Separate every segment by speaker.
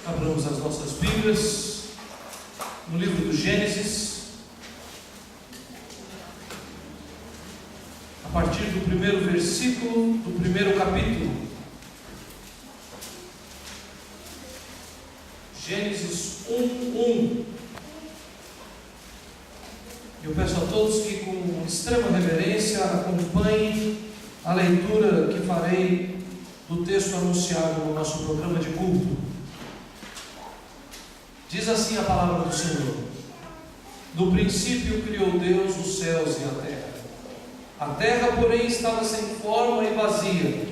Speaker 1: Abramos as nossas Bíblias no livro do Gênesis, a partir do primeiro versículo do primeiro capítulo. Gênesis 1:1. Eu peço a todos que, com extrema reverência, acompanhem a leitura que farei do texto anunciado no nosso programa de culto. Diz assim a palavra do Senhor: No princípio criou Deus os céus e a terra. A terra, porém, estava sem forma e vazia.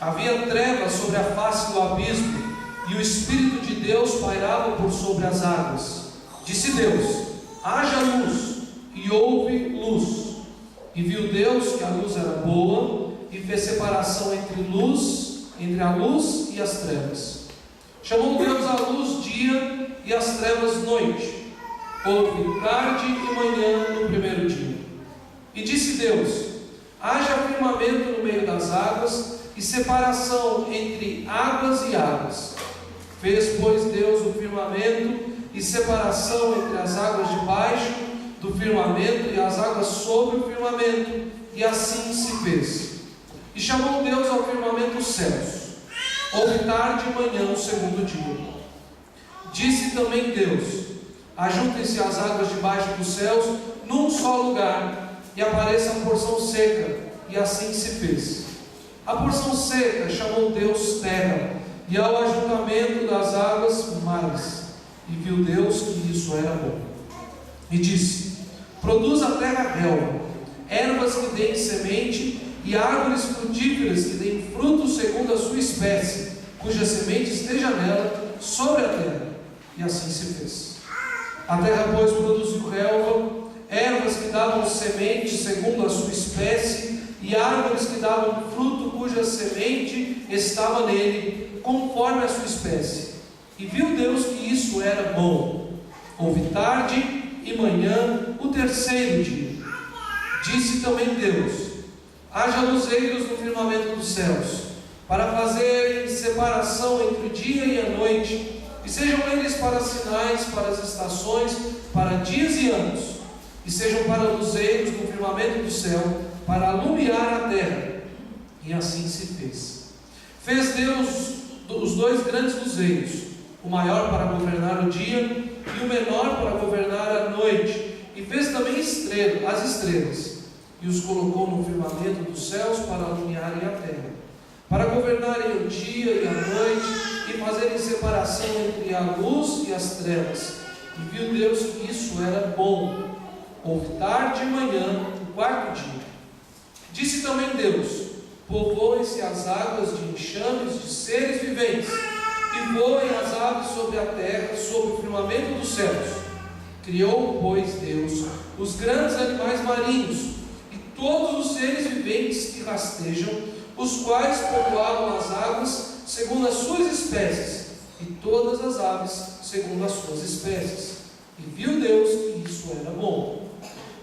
Speaker 1: Havia trevas sobre a face do abismo, e o Espírito de Deus pairava por sobre as águas. Disse Deus: haja luz, e houve luz. E viu Deus que a luz era boa, e fez separação entre a luz e as trevas. Chamou Deus a luz dia e as trevas noite. Houve tarde e manhã no primeiro dia. E disse Deus: haja firmamento no meio das águas, e separação entre águas e águas. Fez, pois, Deus o firmamento, e separação entre as águas debaixo do firmamento e as águas sobre o firmamento, e assim se fez. E chamou Deus ao firmamento os céus. Houve tarde e manhã o segundo dia. Disse também Deus: ajuntem-se as águas debaixo dos céus num só lugar, e apareça a porção seca, e assim se fez. A porção seca chamou Deus terra, e ao ajuntamento das águas mares. E viu Deus que isso era bom. E disse: produz a terra relva, ervas que deem semente, e árvores frutíferas que deem frutos segundo a sua espécie, cuja semente esteja nela sobre a terra. E assim se fez. A terra, pois, produziu relva, ervas que davam semente segundo a sua espécie, e árvores que davam fruto cuja semente estava nele, conforme a sua espécie. E viu Deus que isso era bom. Houve tarde e manhã o terceiro dia. Disse também Deus: haja luzeiros no firmamento dos céus, para fazerem separação entre o dia e a noite, e sejam eles para sinais, para as estações, para dias e anos, e sejam para luzeiros no firmamento do céu, para alumiar a terra. E assim se fez. Fez Deus os dois grandes luzeiros, o maior para governar o dia e o menor para governar a noite, e fez também as estrelas, e os colocou no firmamento dos céus para alumiarem a terra, para governarem o dia e a noite, e fazerem separação entre a luz e as trevas. E viu Deus que isso era bom. Houve tarde e manhã o quarto dia. Disse também Deus: povoem-se as águas de enxames de seres viventes, e voem as aves sobre a terra, sobre o firmamento dos céus. Criou, pois, Deus os grandes animais marinhos, e todos os seres viventes que rastejam, os quais povoavam as águas segundo as suas espécies, e todas as aves segundo as suas espécies. E viu Deus que isso era bom.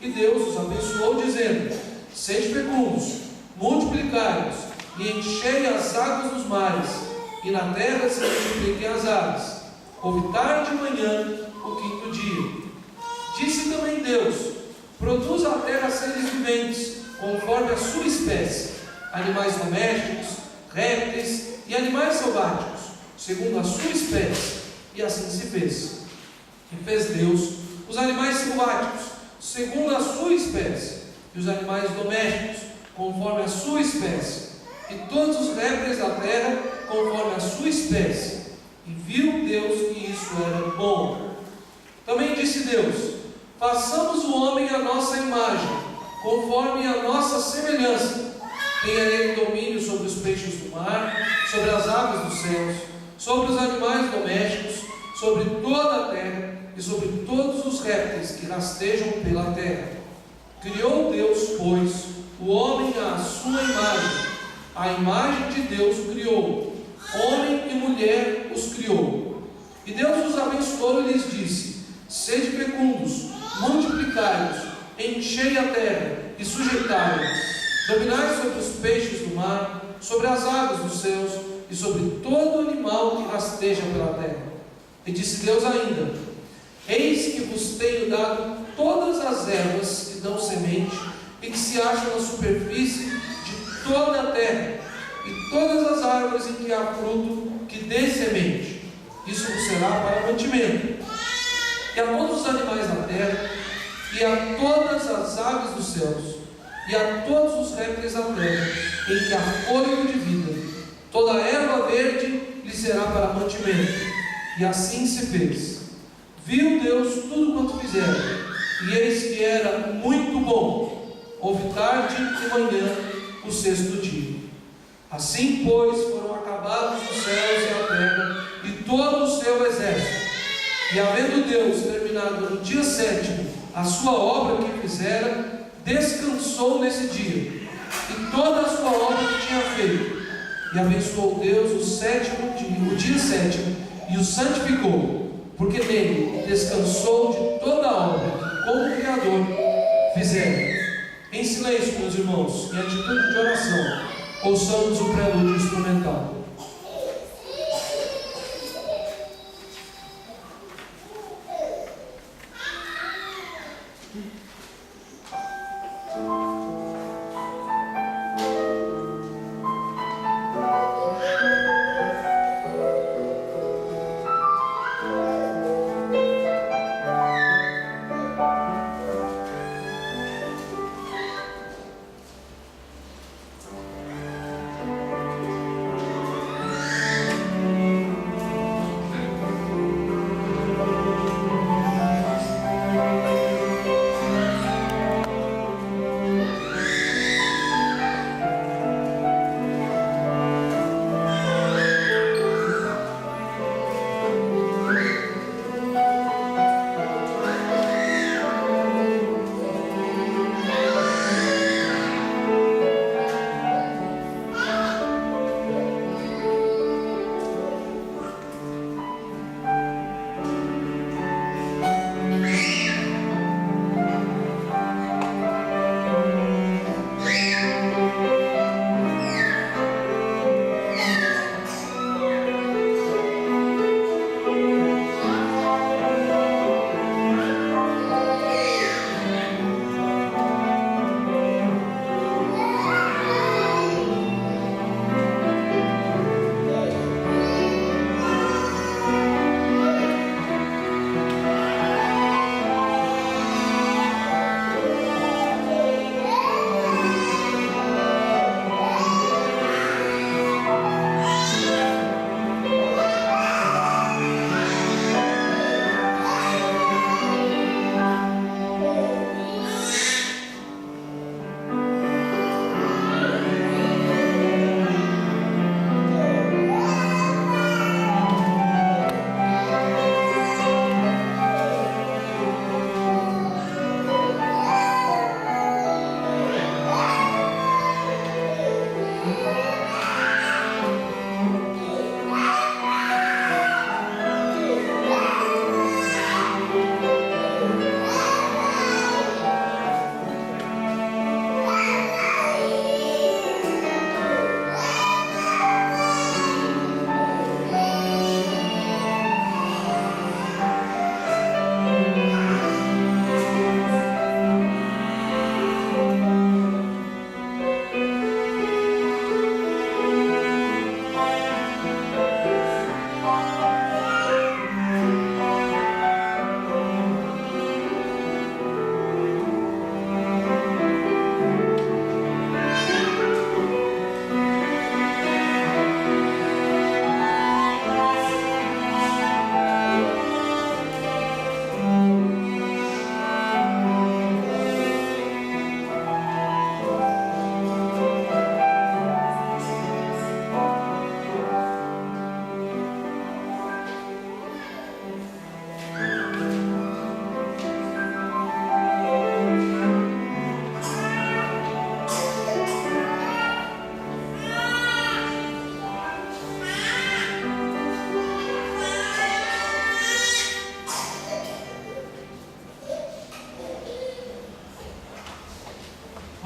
Speaker 1: E Deus os abençoou, dizendo: sede fecundos, multiplicai-vos, e enchei as águas dos mares, e na terra se multipliquem as aves. Houve tarde e manhã o quinto dia. Disse também Deus: produz a terra seres viventes, conforme a sua espécie, animais domésticos, répteis e animais selváticos, segundo a sua espécie. E assim se fez. E fez Deus os animais selváticos, segundo a sua espécie, e os animais domésticos, conforme a sua espécie, e todos os répteis da terra, conforme a sua espécie. E viu Deus que isso era bom. Também disse Deus: façamos o homem à nossa imagem, conforme a nossa semelhança. Tenha ele domínio sobre os peixes do mar, sobre as aves dos céus, sobre os animais domésticos, sobre toda a terra e sobre todos os répteis que rastejam pela terra. Criou Deus, pois, o homem à sua imagem. A imagem de Deus o criou, homem e mulher os criou. E Deus os abençoou e lhes disse: sede fecundos, multiplicai-vos, enchei a terra e sujeitai-a. Dominai sobre os peixes do mar, sobre as aves dos céus e sobre todo animal que rasteja pela terra. E disse Deus ainda: eis que vos tenho dado todas as ervas que dão semente e que se acham na superfície de toda a terra, e todas as árvores em que há fruto que dê semente. Isso vos será para mantimento. E a todos os animais da terra, e a todas as aves dos céus, e a todos os répteis da terra, em que há fôlego de vida, toda a erva verde lhe será para mantimento. E assim se fez. Viu Deus tudo quanto fizeram, e eis que era muito bom. Houve tarde e manhã o sexto dia. Assim, pois, foram acabados os céus e a terra, e todo o seu exército. E havendo Deus terminado no dia sétimo a sua obra que fizera, descansou nesse dia, e toda a sua obra que tinha feito. E abençoou Deus o dia sétimo, e o santificou, porque nele descansou de toda a obra que, como Criador, fizera. Em silêncio, meus irmãos, em atitude de oração, ouçamos o prelúdio instrumental.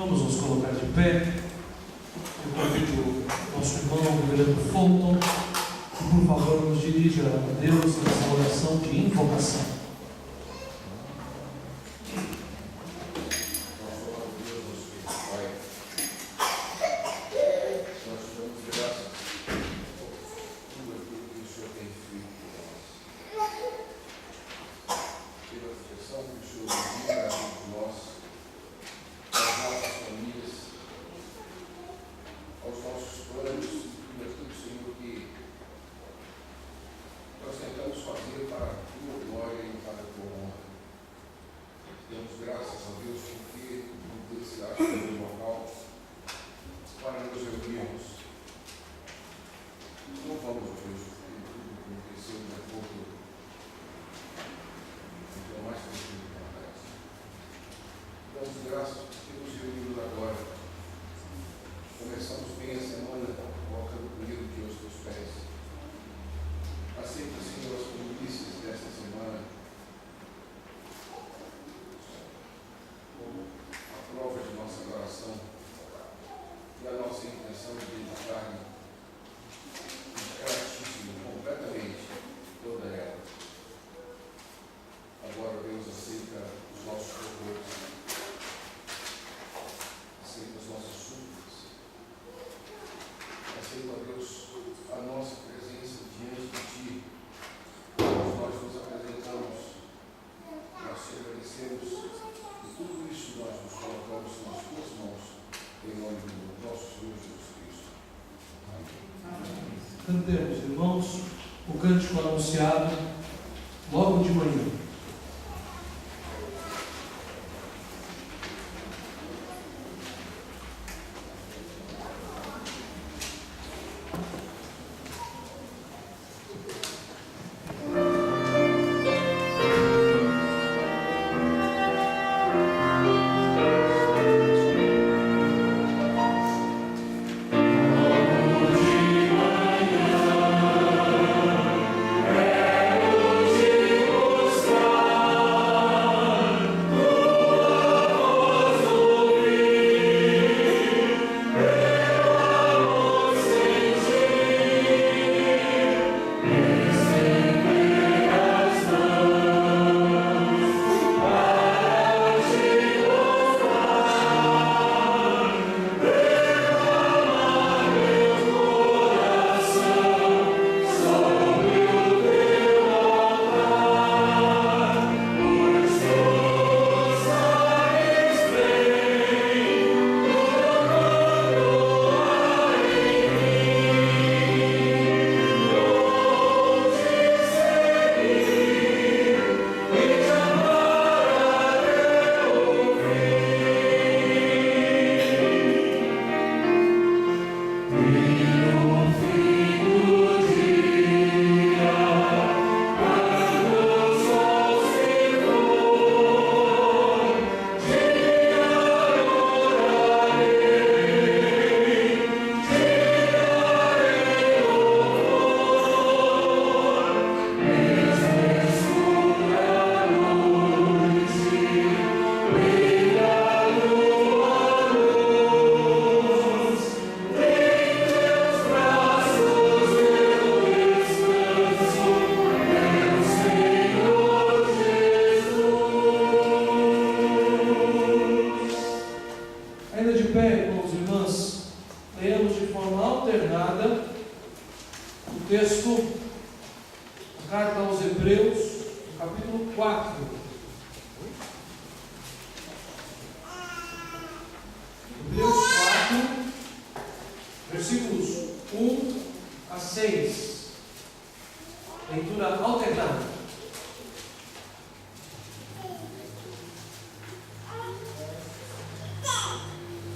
Speaker 1: Vamos nos colocar de pé. Eu convido o nosso irmão, o reverendo Fulton, que por favor, nos dirija a Deus nessa oração de invocação. Cantemos, irmãos, o cântico anunciado logo de manhã.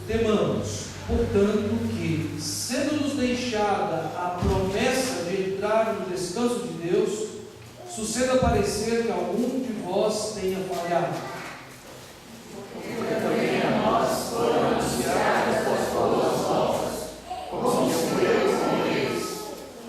Speaker 1: Temamos, portanto, que, sendo nos deixada a promessa de entrar no descanso de Deus, suceda parecer que algum de vós tenha falhado.
Speaker 2: Porque também a nós foram anunciadas as boas novas, como se Deus com eles,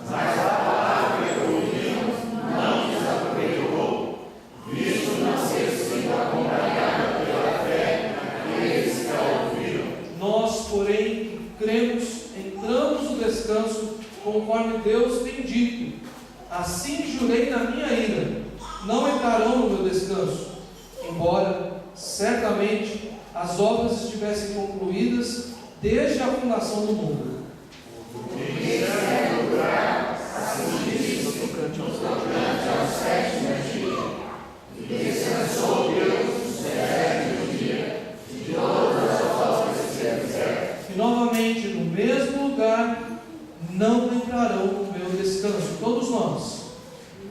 Speaker 2: mas a palavra que ouvimos não nos aproveitou, visto não ser sido acompanhada pela fé naqueles que a ouviram.
Speaker 1: Nós, porém, cremos, entramos no descanso conforme Deus tem dito. Assim jurei na minha ira, não entrarão no meu descanso, embora certamente as obras estivessem concluídas desde a fundação do mundo.
Speaker 2: Descansou Deus no sétimo dia de todas as obras que fizer.
Speaker 1: E novamente, no mesmo lugar, não entrarão no meu descanso, todos nós.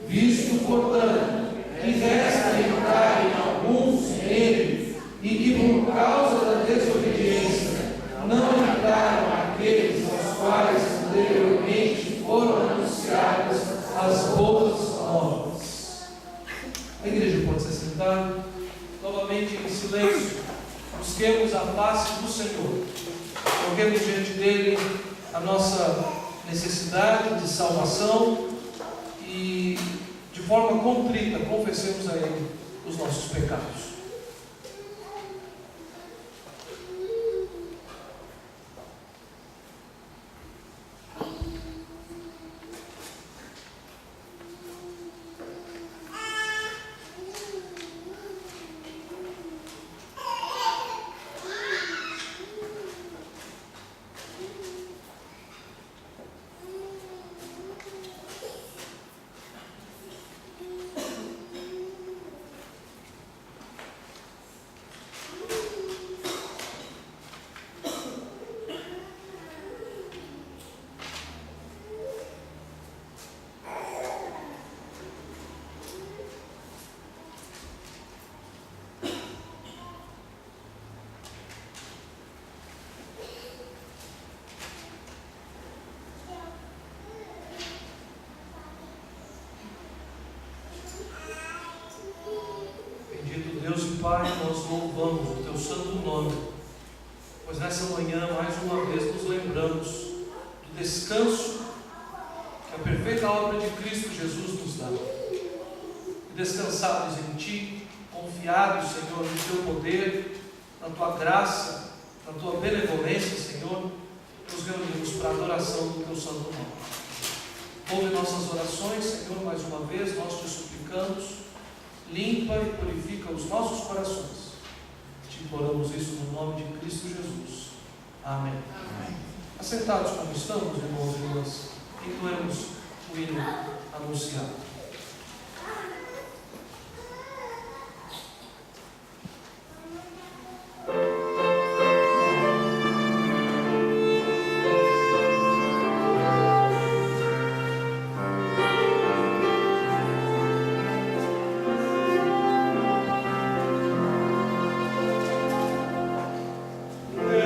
Speaker 1: Visto, portanto, que resta entrar em alguns nele, e que por causa da desobediência não entraram aqueles aos quais anteriormente foram anunciadas as boas novas. A igreja pode se sentar, novamente em silêncio, busquemos a face do Senhor, coloquemos diante dele a nossa necessidade de salvação e de forma contrita confessemos a Ele os nossos pecados. Deus e Pai, nós louvamos o Teu santo nome, pois nessa manhã, mais uma vez, nos lembramos do descanso que a perfeita obra de Cristo Jesus nos dá. E descansados em Ti, confiados, Senhor, no Teu poder, na Tua graça, na Tua benevolência, Senhor, nos reunimos para a adoração do Teu santo nome. Ouve nossas orações, Senhor, mais uma vez, nós Te suplicamos. Limpa e purifica os nossos corações. Te imploramos isso no nome de Cristo Jesus. Amém. Amém. Assentados como estamos, irmãos e irmãs, entoemos o hino anunciado.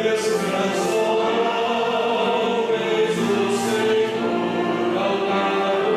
Speaker 2: Descansou, fez o Senhor ao lado.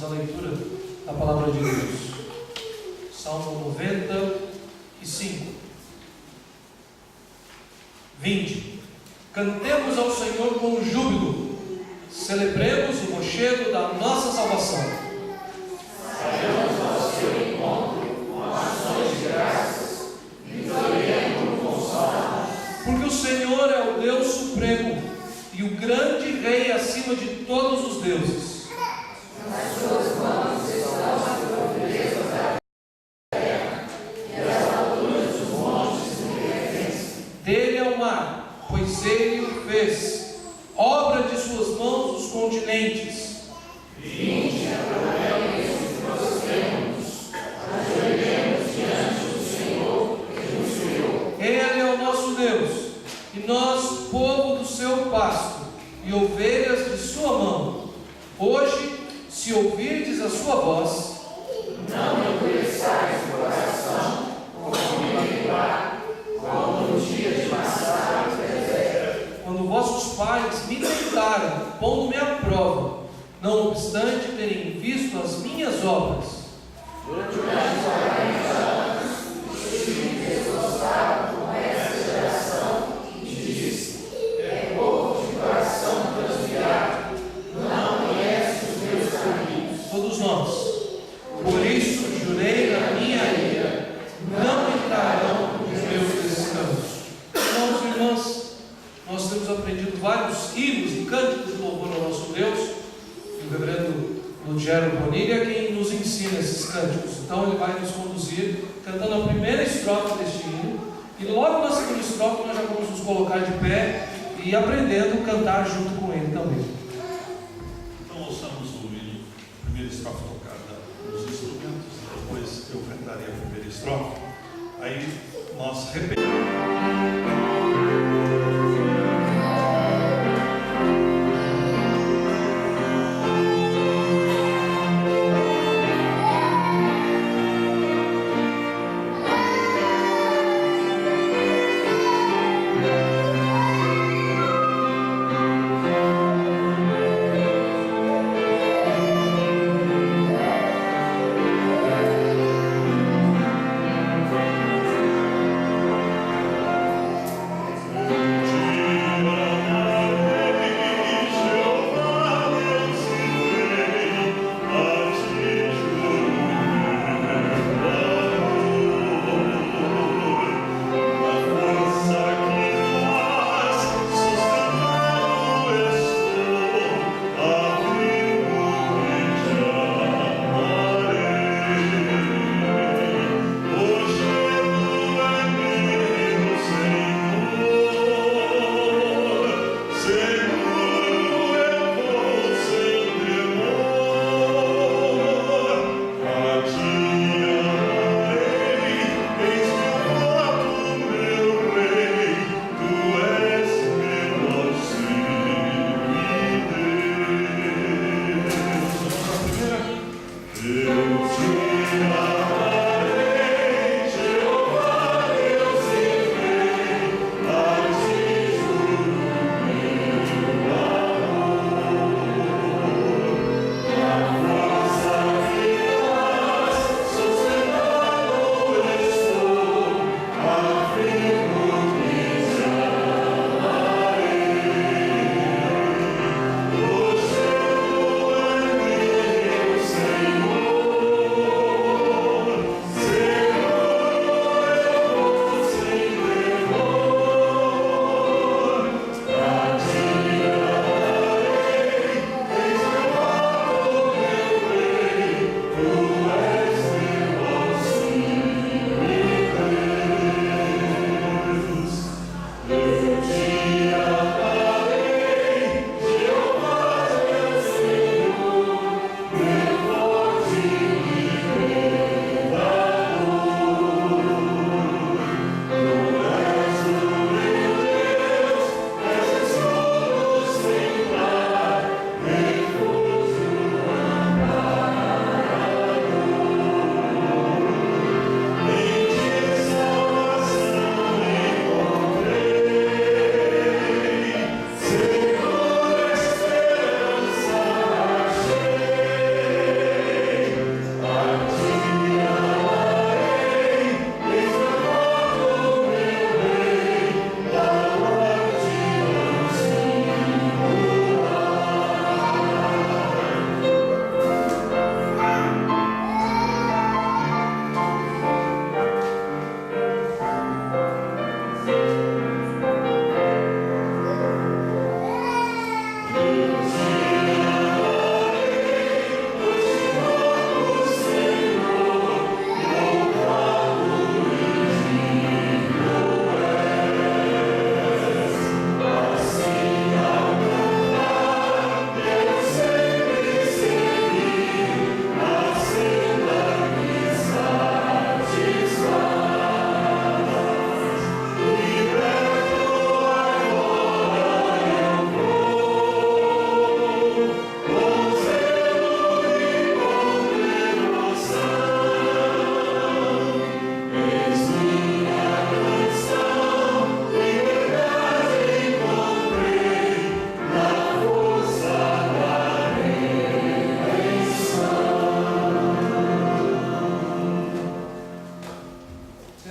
Speaker 1: a leitura da palavra de Deus. Salmo 95. 20. Cantemos ao Senhor com júbilo, celebremos o rochedo da nossa salvação.
Speaker 2: Saiamos ao seu encontro com ações de graças, vitoriemos com salmos.
Speaker 1: Porque o Senhor é o Deus supremo e o grande Rei acima de todos os deuses.
Speaker 2: Nas suas mãos estão as profundezas da terra e as alturas dos montes lhe pertencem.
Speaker 1: Dele é o mar, pois ele o fez. Obra de suas mãos os continentes.
Speaker 2: Vinde, adoremos e prostremos-nos, ajoelhemos diante do Senhor que nos criou.
Speaker 1: Ele é o nosso Deus, e nós, povo do seu pasto, e ovelhas de sua mão. Hoje, se ouvirdes a sua voz,
Speaker 2: não endureçais o coração, como Meribá, como nos dias de Massá e Rezé.
Speaker 1: quando vossos pais me tentaram, pondo-me à prova, não obstante terem visto as minhas obras.
Speaker 2: Durante 40 anos, o Espírito desgostava com essa geração e disse: é povo de coração transviado, não conhece os meus caminhos.
Speaker 1: Todos nós. Por isso jurei na minha ira, não entrarão nos meus descansos. Irmãos e irmãs, nós temos aprendido vários hinos e cânticos de louvor ao nosso Deus. E o reverendo Lugero Bonilha é quem nos ensina esses cânticos. Então ele vai nos conduzir cantando a primeira estrofe deste hino. E logo na segunda estrofe nós já vamos nos colocar de pé e aprendendo a cantar junto com ele também.
Speaker 3: Então ouçamos o hino, a primeira estrofe tocada nos instrumentos, depois eu cantarei a primeira estrofe, aí nós repetimos.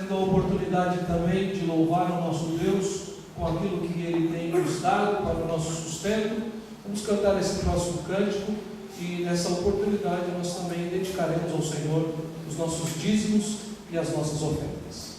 Speaker 1: tendo a oportunidade também de louvar o nosso Deus com aquilo que Ele tem nos dado para o nosso sustento. Vamos cantar esse próximo cântico e nessa oportunidade nós também dedicaremos ao Senhor os nossos dízimos e as nossas ofertas.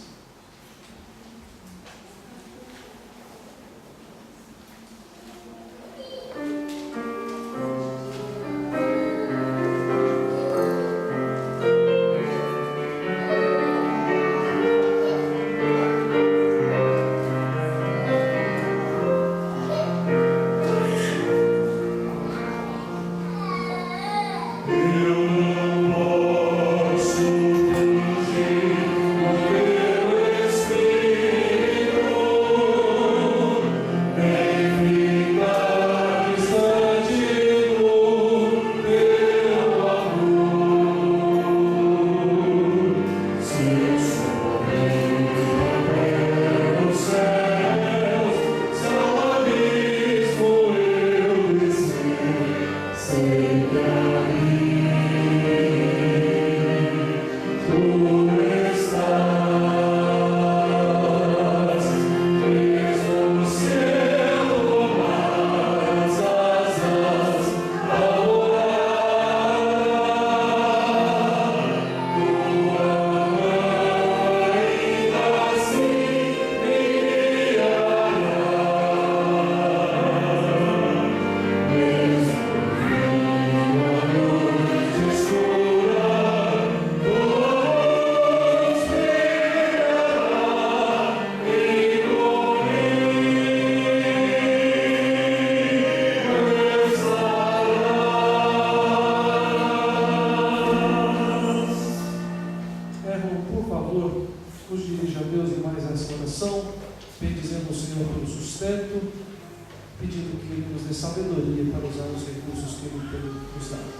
Speaker 1: Bendizendo o Senhor pelo sustento, pedindo que Ele nos dê sabedoria para usar os recursos que Ele tem nos dado.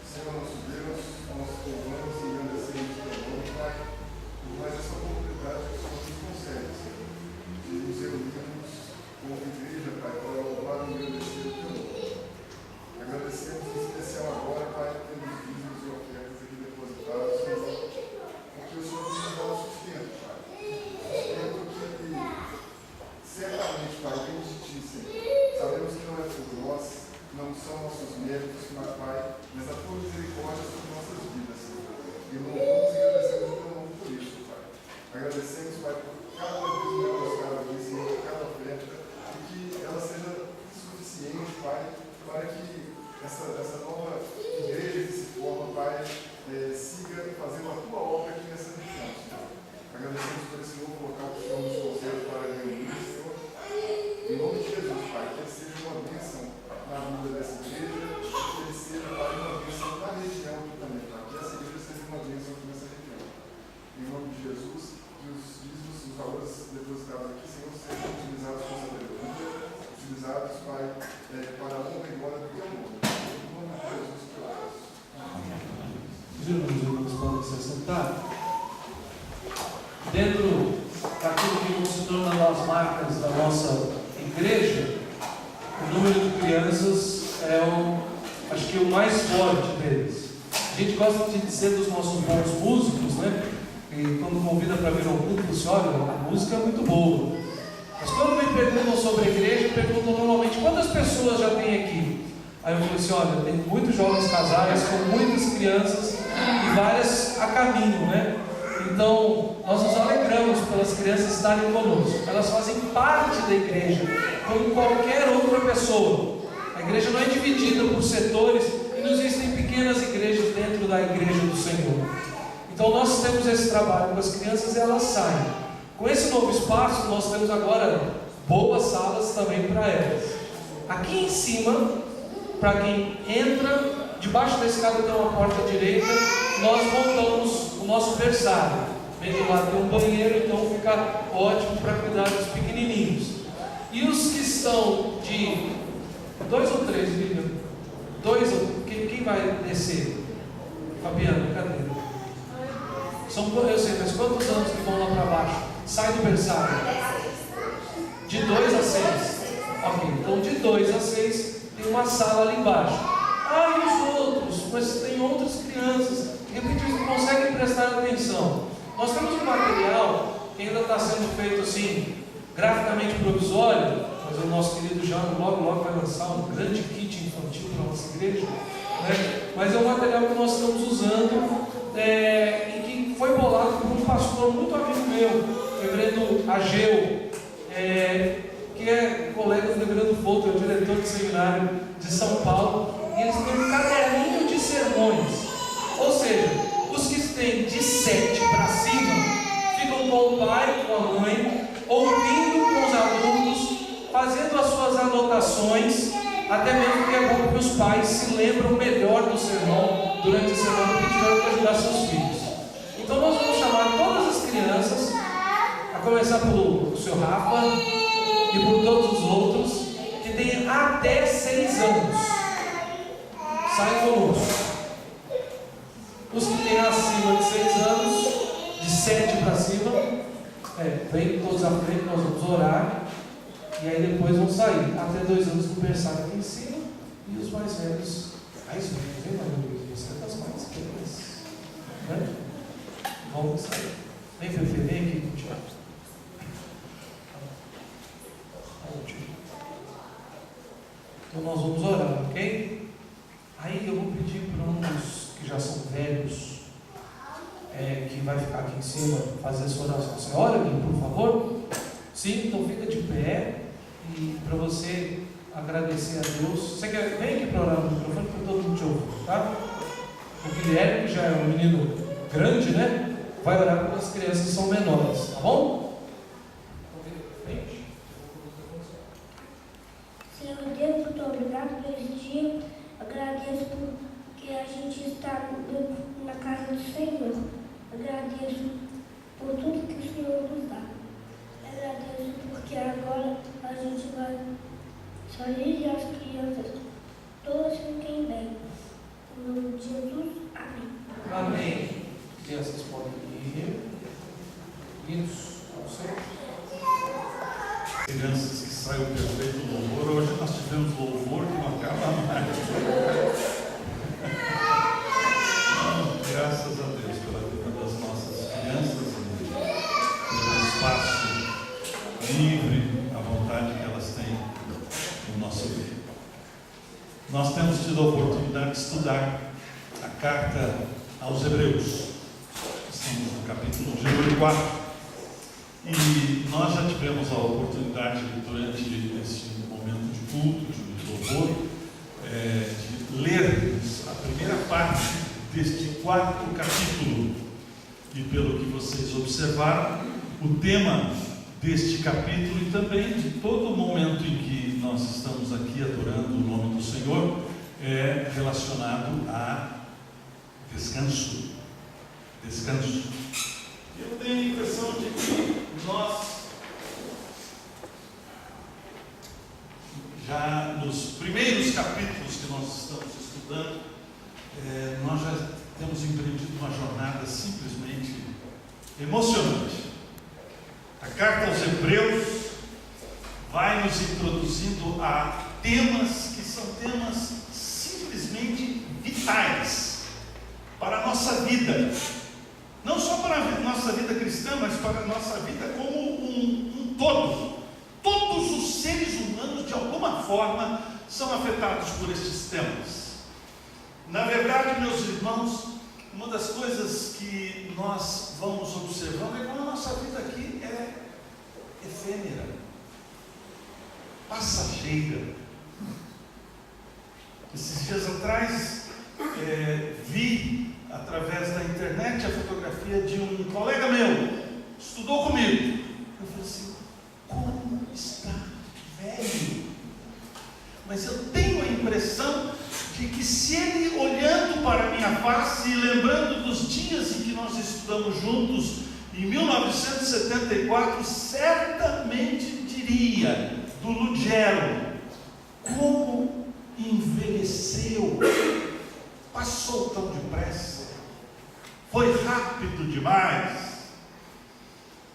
Speaker 2: Senhor nosso Deus, nós louvamos e agradecemos pelo nome, Pai, por mais essa oportunidade que o Senhor nos concede, Senhor, de nos reunirmos como igreja, Pai, para louvar e agradecer o teu nome. Agradecemos em especial agora, Pai, pelos dízimos e ofertas aqui depositados, Senhor, porque o Senhor nos dá o sustento, Pai. Certamente, Pai, vem de Ti, Senhor. Sabemos que não é por nós, não são nossos méritos, mas, Pai, mas a Tua misericórdia sobre nossas vidas, Senhor. E louvamos e agradecemos o Teu nome por isso, Pai. Agradecemos, Pai, por cada vez depositada aqui, Senhor, por cada oferta, e que ela seja suficiente, Pai, para que essa nova igreja que se forma, Pai, siga fazendo a Tua obra aqui nessa região, Senhor. Agradecemos por esse novo local que o Senhor nos concede para reunir, Senhor. Em nome de Jesus, Pai, que ele seja uma bênção na vida dessa igreja, que ele seja, Pai, uma bênção na região aqui também, Pai. Que essa igreja seja uma bênção aqui nessa região. Em nome de Jesus, que os dízimos, os valores depositados aqui, Senhor, sejam utilizados com sabedoria, utilizados, Pai, para a honra e glória do Teu nome. Em nome de Jesus, que eu peço.
Speaker 1: Os irmãos podem se assentar. Dentro daquilo que vão se tornando as marcas da nossa igreja, o número de crianças é acho que o mais forte deles. A gente gosta de dizer dos nossos bons músicos, né? E quando convida para vir ao culto, você olha, a música é muito boa. Mas quando me perguntam sobre a igreja, perguntam normalmente quantas pessoas já tem aqui. Aí eu falo assim, olha, tem muitos jovens casais com muitas crianças e várias a caminho, né? Então, nós nos alegramos pelas crianças estarem conosco. Elas fazem parte da igreja, como qualquer outra pessoa. A igreja não é dividida por setores e não existem pequenas igrejas dentro da igreja do Senhor. Então, nós temos esse trabalho com as crianças e elas saem. Com esse novo espaço, nós temos agora boas salas também para elas. Aqui em cima, para quem entra, debaixo da escada tem uma porta direita, nós montamos o nosso berçário. Bem do lado tem um banheiro, então fica ótimo para cuidar dos pequenininhos. E os que estão de 2 ou 3, Lívia? 2 ou... Quem vai descer? Fabiana, cadê? Eu sei, mas quantos anos que vão lá para baixo? Sai do berçário. De 2 a 6. Ok, então de 2 a 6 tem uma sala ali embaixo. Ah, e os outros? Mas tem outras crianças. De repente eles não conseguem prestar prestar atenção. Nós temos um material que ainda está sendo feito assim, graficamente provisório, mas o nosso querido Jano logo vai lançar um grande kit infantil para a nossa igreja, né? Mas é um material que nós estamos usando e que foi bolado por um pastor muito amigo meu, o reverendo Ageu, que é colega do reverendo Volto, é o diretor do seminário de São Paulo, e eles têm um caderninho de sermões, ou seja, os que têm de 7 para cima ficam com o pai, com a mãe, ouvindo com os alunos, fazendo as suas anotações, até mesmo que é bom que os pais se lembram melhor do sermão durante a semana que tiveram que ajudar seus filhos. Então nós vamos chamar todas as crianças, a começar pelo seu Rafa e por todos os outros que têm até 6 anos. Saem conosco. Os que têm acima de 6 anos, de 7 para cima, vem todos à frente, nós vamos orar. E aí depois vão sair. Até 2 anos conversar aqui em cima. E os mais velhos, hein, Maria? Você é das mais velhas, né? Vamos sair. Vem, Fefe, vem aqui com o Tiago. Então nós vamos orar, ok? Aí eu vou pedir para um dos que já são velhos, que vai ficar aqui em cima, fazer essa oração. Você ora, por favor? Sim, então fica de pé. E para você agradecer a Deus, você quer, vem aqui para orar no microfone para todo mundo te ouvir, tá? O Guilherme, que já é um menino grande, né? Vai orar porque as crianças são menores, tá bom?
Speaker 4: Senhor Deus, muito obrigado por esse dia. Agradeço porque a gente está na casa do Senhor. Agradeço por tudo que o Senhor nos dá. Agradeço porque agora a gente vai sair e as crianças todas fiquem bem. Em nome de Jesus, amém.
Speaker 1: Amém. Crianças podem ir. Isso, ao Senhor.
Speaker 3: Crianças que saiu perfeito do louvor. Hoje nós tivemos louvor que não acaba mais. Graças a Deus pela vida das nossas crianças, pelo espaço livre, a vontade que elas têm no nosso meio. Nós temos tido a oportunidade de estudar a carta aos Hebreus. Estamos no capítulo de número 4. E nós já tivemos a oportunidade, durante esse momento de culto, de louvor, de ler a primeira parte deste 4º capítulo. E pelo que vocês observaram, o tema deste capítulo e também de todo o momento em que nós estamos aqui adorando o nome do Senhor é relacionado a descanso. Descanso. Eu tenho a impressão de que nós, já nos primeiros capítulos que nós estamos estudando, nós já temos empreendido uma jornada simplesmente emocionante. A carta aos Hebreus vai nos introduzindo a temas que são temas simplesmente vitais para a nossa vida. Não só para a nossa vida cristã, mas para a nossa vida como um todo. Todos os seres humanos, de alguma forma, são afetados por estes temas. Na verdade, meus irmãos, uma das coisas que nós vamos observando é como a nossa vida aqui é efêmera, passageira. Esses dias atrás, vi através da internet a fotografia de um colega meu, estudou comigo. Eu falei assim, como está velho? Mas eu tenho a impressão de que se ele, olhando para a minha face e lembrando dos dias em que nós estudamos juntos, em 1974, certamente diria do Lugero, como envelheceu, passou tão depressa, foi rápido demais.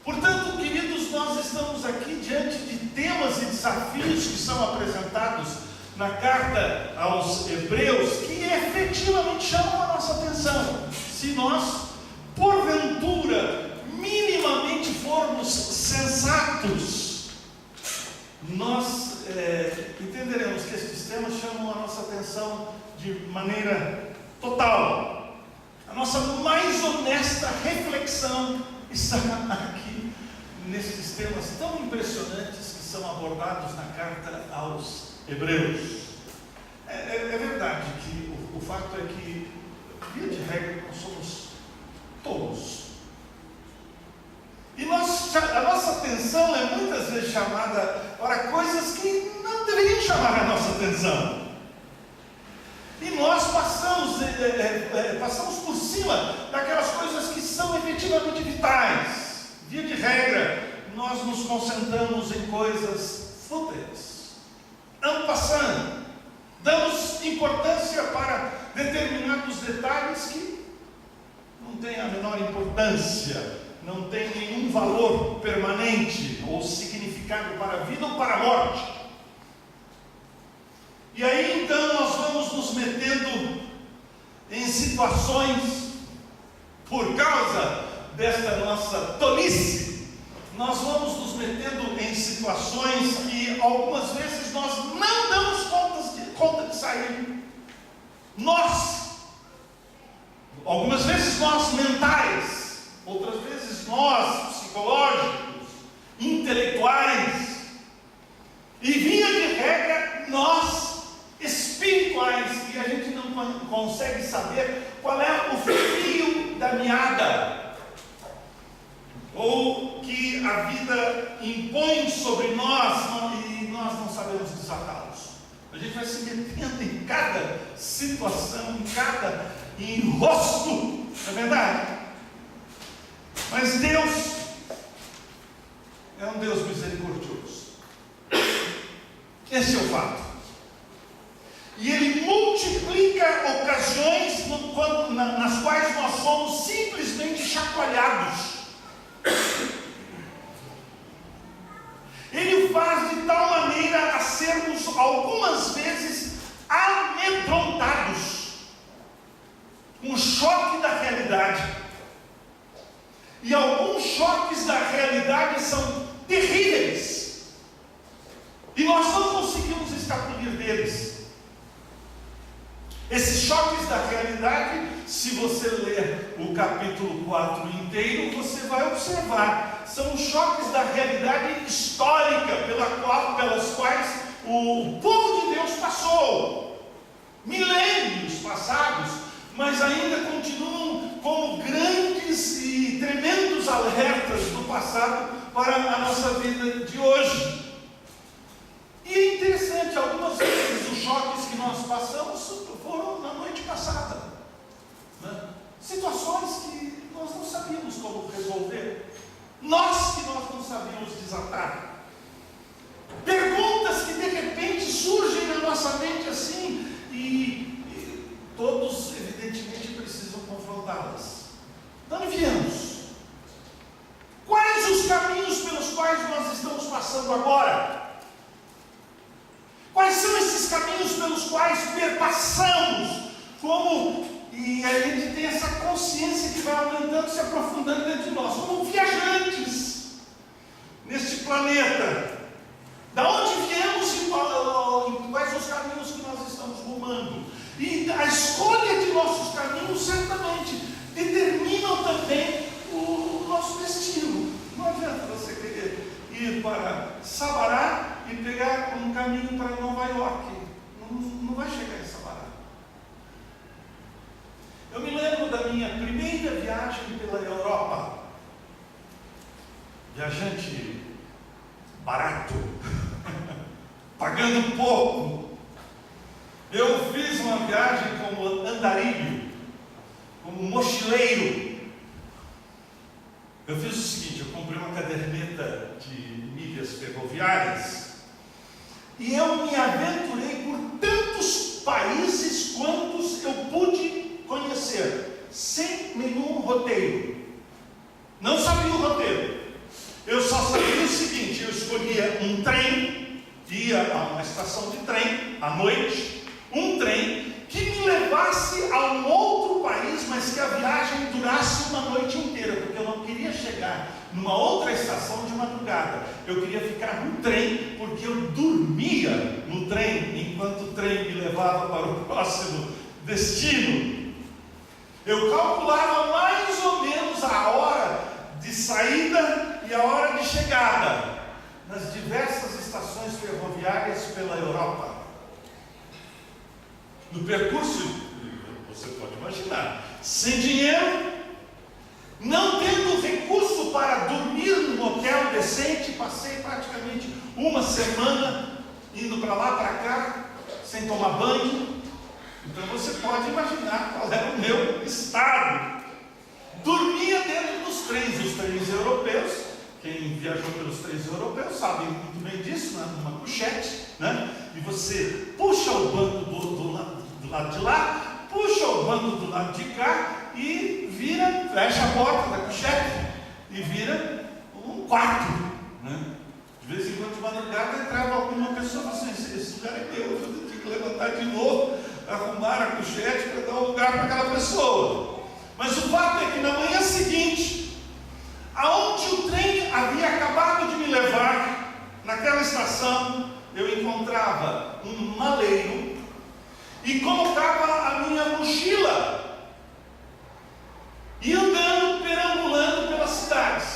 Speaker 3: Portanto, queridos, nós estamos aqui diante de temas e desafios que são apresentados na carta aos Hebreus, que efetivamente chamam a nossa atenção. Se nós, por entenderemos que estes temas chamam a nossa atenção de maneira total. A nossa mais honesta reflexão está aqui, nestes temas tão impressionantes que são abordados na carta aos Hebreus. É verdade que o fato é que, via de regra, nós somos tolos. E a nossa atenção é muitas vezes chamada para coisas que não deveriam chamar a nossa atenção. E nós passamos por cima daquelas coisas que são efetivamente vitais. Via de regra, nós nos concentramos em coisas fúteis. En passant, damos importância para determinados detalhes que não têm a menor importância, não tem nenhum valor permanente ou significado para a vida ou para a morte. E aí então nós vamos nos metendo em situações, por causa desta nossa tolice, nós vamos nos metendo em situações que algumas vezes nós não damos conta de sair. Algumas vezes nós mentais, outras vezes nós psicológicos, intelectuais, e via de regra nós espirituais, e a gente não consegue saber qual é o fio da meada, ou que a vida impõe sobre nós, e nós não sabemos desatá-los. A gente vai se metendo em cada situação, em cada enrosco, não é verdade? Mas Deus é um Deus misericordioso. Esse é o fato. E Ele multiplica ocasiões nas quais nós somos simplesmente chacoalhados. Ele faz de tal maneira a sermos algumas vezes amedrontados. Um choque da realidade. E alguns choques da realidade são terríveis. E nós não conseguimos escapulir deles. Esses choques da realidade, se você ler o capítulo 4 inteiro, você vai observar. São os choques da realidade histórica pelas quais o povo de Deus passou. Milênios passados, mas ainda continuam como grandes e tremendos alertas do passado para a nossa vida de hoje. E é interessante, algumas vezes os choques que nós passamos foram na noite passada, né? Situações que nós não sabíamos como resolver, nós não sabíamos desatar, perguntas que de repente surgem na nossa mente assim, e todos evidentemente precisam confrontá-las. De onde viemos? Quais os caminhos pelos quais nós estamos passando agora? Quais são esses caminhos pelos quais perpassamos? E a gente tem essa consciência que vai aumentando, se aprofundando dentro de nós, como viajantes neste planeta. Da onde viemos e quais os caminhos que nós estamos rumando? E a escolha de nossos caminhos certamente determinam também o nosso destino. Não adianta você querer ir para Sabará e pegar um caminho para Nova York. Não vai chegar em Sabará. Eu me lembro da minha primeira viagem pela Europa. Viajante barato, pagando pouco. Eu fiz uma viagem como andarilho, como mochileiro. Eu fiz o seguinte, eu comprei uma caderneta de milhas ferroviárias e eu me aventurei por tantos países quantos eu pude conhecer, sem nenhum roteiro. Não sabia o roteiro. Eu só sabia o seguinte, eu escolhia um trem, ia a uma estação de trem, à noite, um trem que me levasse a um outro país, mas que a viagem durasse uma noite inteira, porque eu não queria chegar chegar numa outra estação de madrugada. Eu queria ficar no trem, porque eu dormia no trem, enquanto o trem me levava para o próximo destino. Eu calculava mais ou menos a hora de saída e a hora de chegada nas diversas estações ferroviárias pela Europa. No percurso, você pode imaginar, sem dinheiro, não tendo recurso para dormir num hotel decente, passei praticamente uma semana indo para lá, para cá, sem tomar banho. Então você pode imaginar qual era o meu estado. Dormia dentro dos trens, os trens europeus. Quem viajou pelos trens europeus sabe muito bem disso, né? Numa couchette, né? E você puxa o banco do lado de lá, puxa o banco do lado de cá e vira, fecha a porta da couchette e vira um quarto, né? De vez em quando, de madrugada, entrava alguma pessoa e falava assim: esse lugar é meu, eu vou ter que levantar de novo, arrumar a couchette para dar um lugar para aquela pessoa. Mas o fato é que na manhã seguinte, aonde o trem havia acabado de me levar, naquela estação, eu encontrava um maleiro e colocava a minha mochila e andando, perambulando pelas cidades,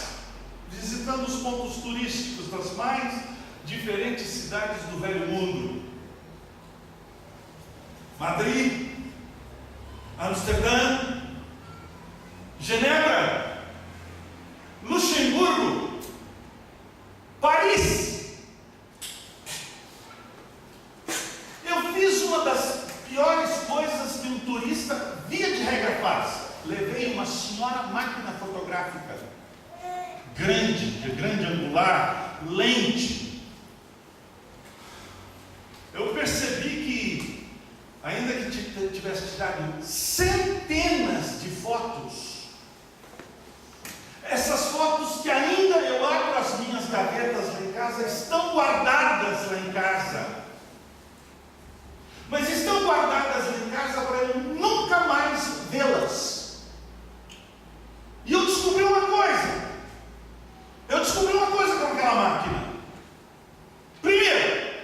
Speaker 3: visitando os pontos turísticos das mais diferentes cidades do velho mundo. Madrid, Amsterdã, Genebra, Luxemburgo, Paris. Eu fiz uma das piores coisas que um turista, via de regra, faz. Levei uma senhora máquina fotográfica, grande, de grande angular, lente. Eu percebi que, ainda que tivesse tirado centenas de fotos, essas fotos que ainda eu abro as minhas gavetas lá em casa, estão guardadas lá em casa. Mas estão guardadas lá em casa para eu nunca mais vê-las. E eu descobri uma coisa. Com aquela máquina. Primeiro,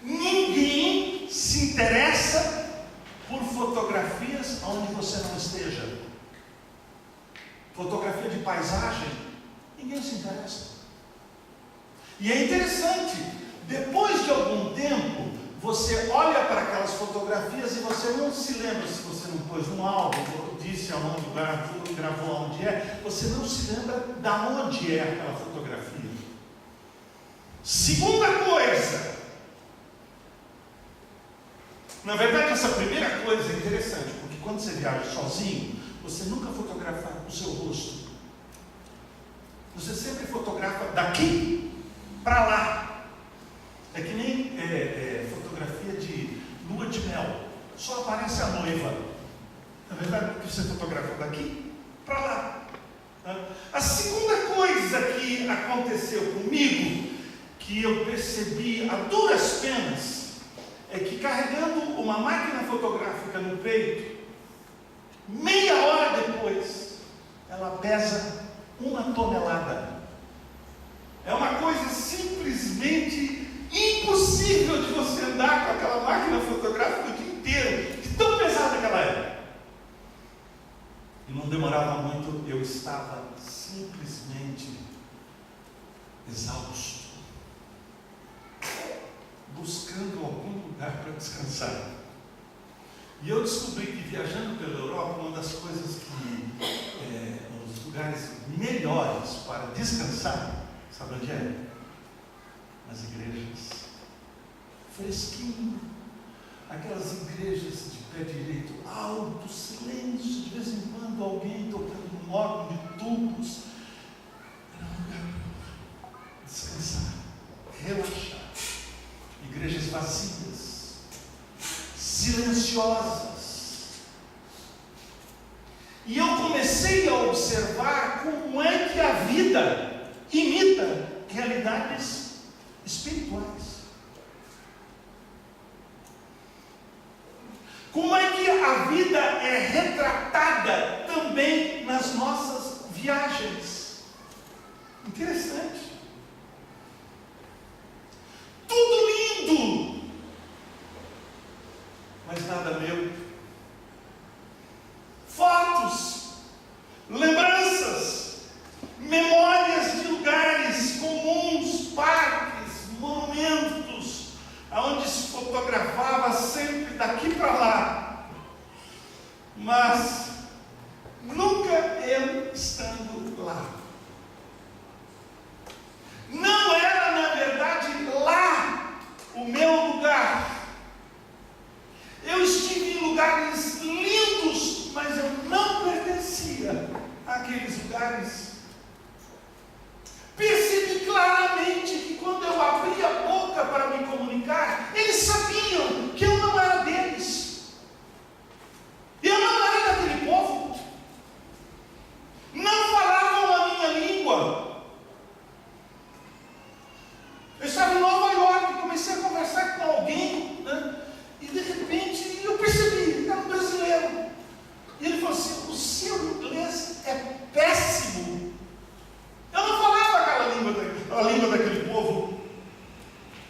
Speaker 3: ninguém se interessa por fotografias onde você não esteja. Fotografia de paisagem, ninguém se interessa. E é interessante, depois de algum tempo, você olha para aquelas fotografias e você não se lembra, se você não pôs um álbum, ou disse aonde gravou onde é, você não se lembra de onde é aquela fotografia. Segunda coisa, na verdade essa primeira coisa é interessante, porque quando você viaja sozinho, você nunca fotografa o seu rosto. Você sempre fotografa daqui para lá. É que nem fotografia de lua de mel. Só aparece a noiva. Na verdade, porque você fotografa daqui para lá. A segunda coisa que aconteceu comigo, que eu percebi a duras penas, é que carregando uma máquina fotográfica no peito, meia hora depois, ela pesa 1 tonelada. É uma coisa simplesmente impossível de você andar com aquela máquina fotográfica o dia inteiro, de tão pesada que ela é. E não demorava muito, eu estava simplesmente exausto, buscando algum lugar para descansar. E eu descobri que, viajando pela Europa, uma das coisas que os lugares melhores para descansar, sabe onde é? Nas igrejas. Fresquinho. Aquelas igrejas de pé direito, alto, silêncio, de vez em quando alguém tocando um órgão de tubos. Era um lugar para descansar, relaxar. Igrejas vazias, silenciosas. E eu comecei a observar como é que a vida imita realidades espirituais. Como é que a vida é retratada também nas nossas viagens.
Speaker 2: Interessante. Tudo lindo, mas nada meu. Fotos, lembranças, memórias de lugares comuns, parques, monumentos, aonde se fotografava sempre daqui para lá, mas nunca eu estando lá. Não era, na verdade, lá o meu lugar. Eu estive em lugares lindos, mas eu não pertencia àqueles lugares. Percebi claramente que quando eu abri a boca para me comunicar, eles sabiam que eu não era deles. Eu não era daquele povo. Não falavam a minha língua. Eu estava em Nova York, comecei a conversar com alguém, né? E de repente eu percebi, era um brasileiro. E ele falou assim: o seu inglês é péssimo. Eu não falava aquela língua, a língua daquele povo.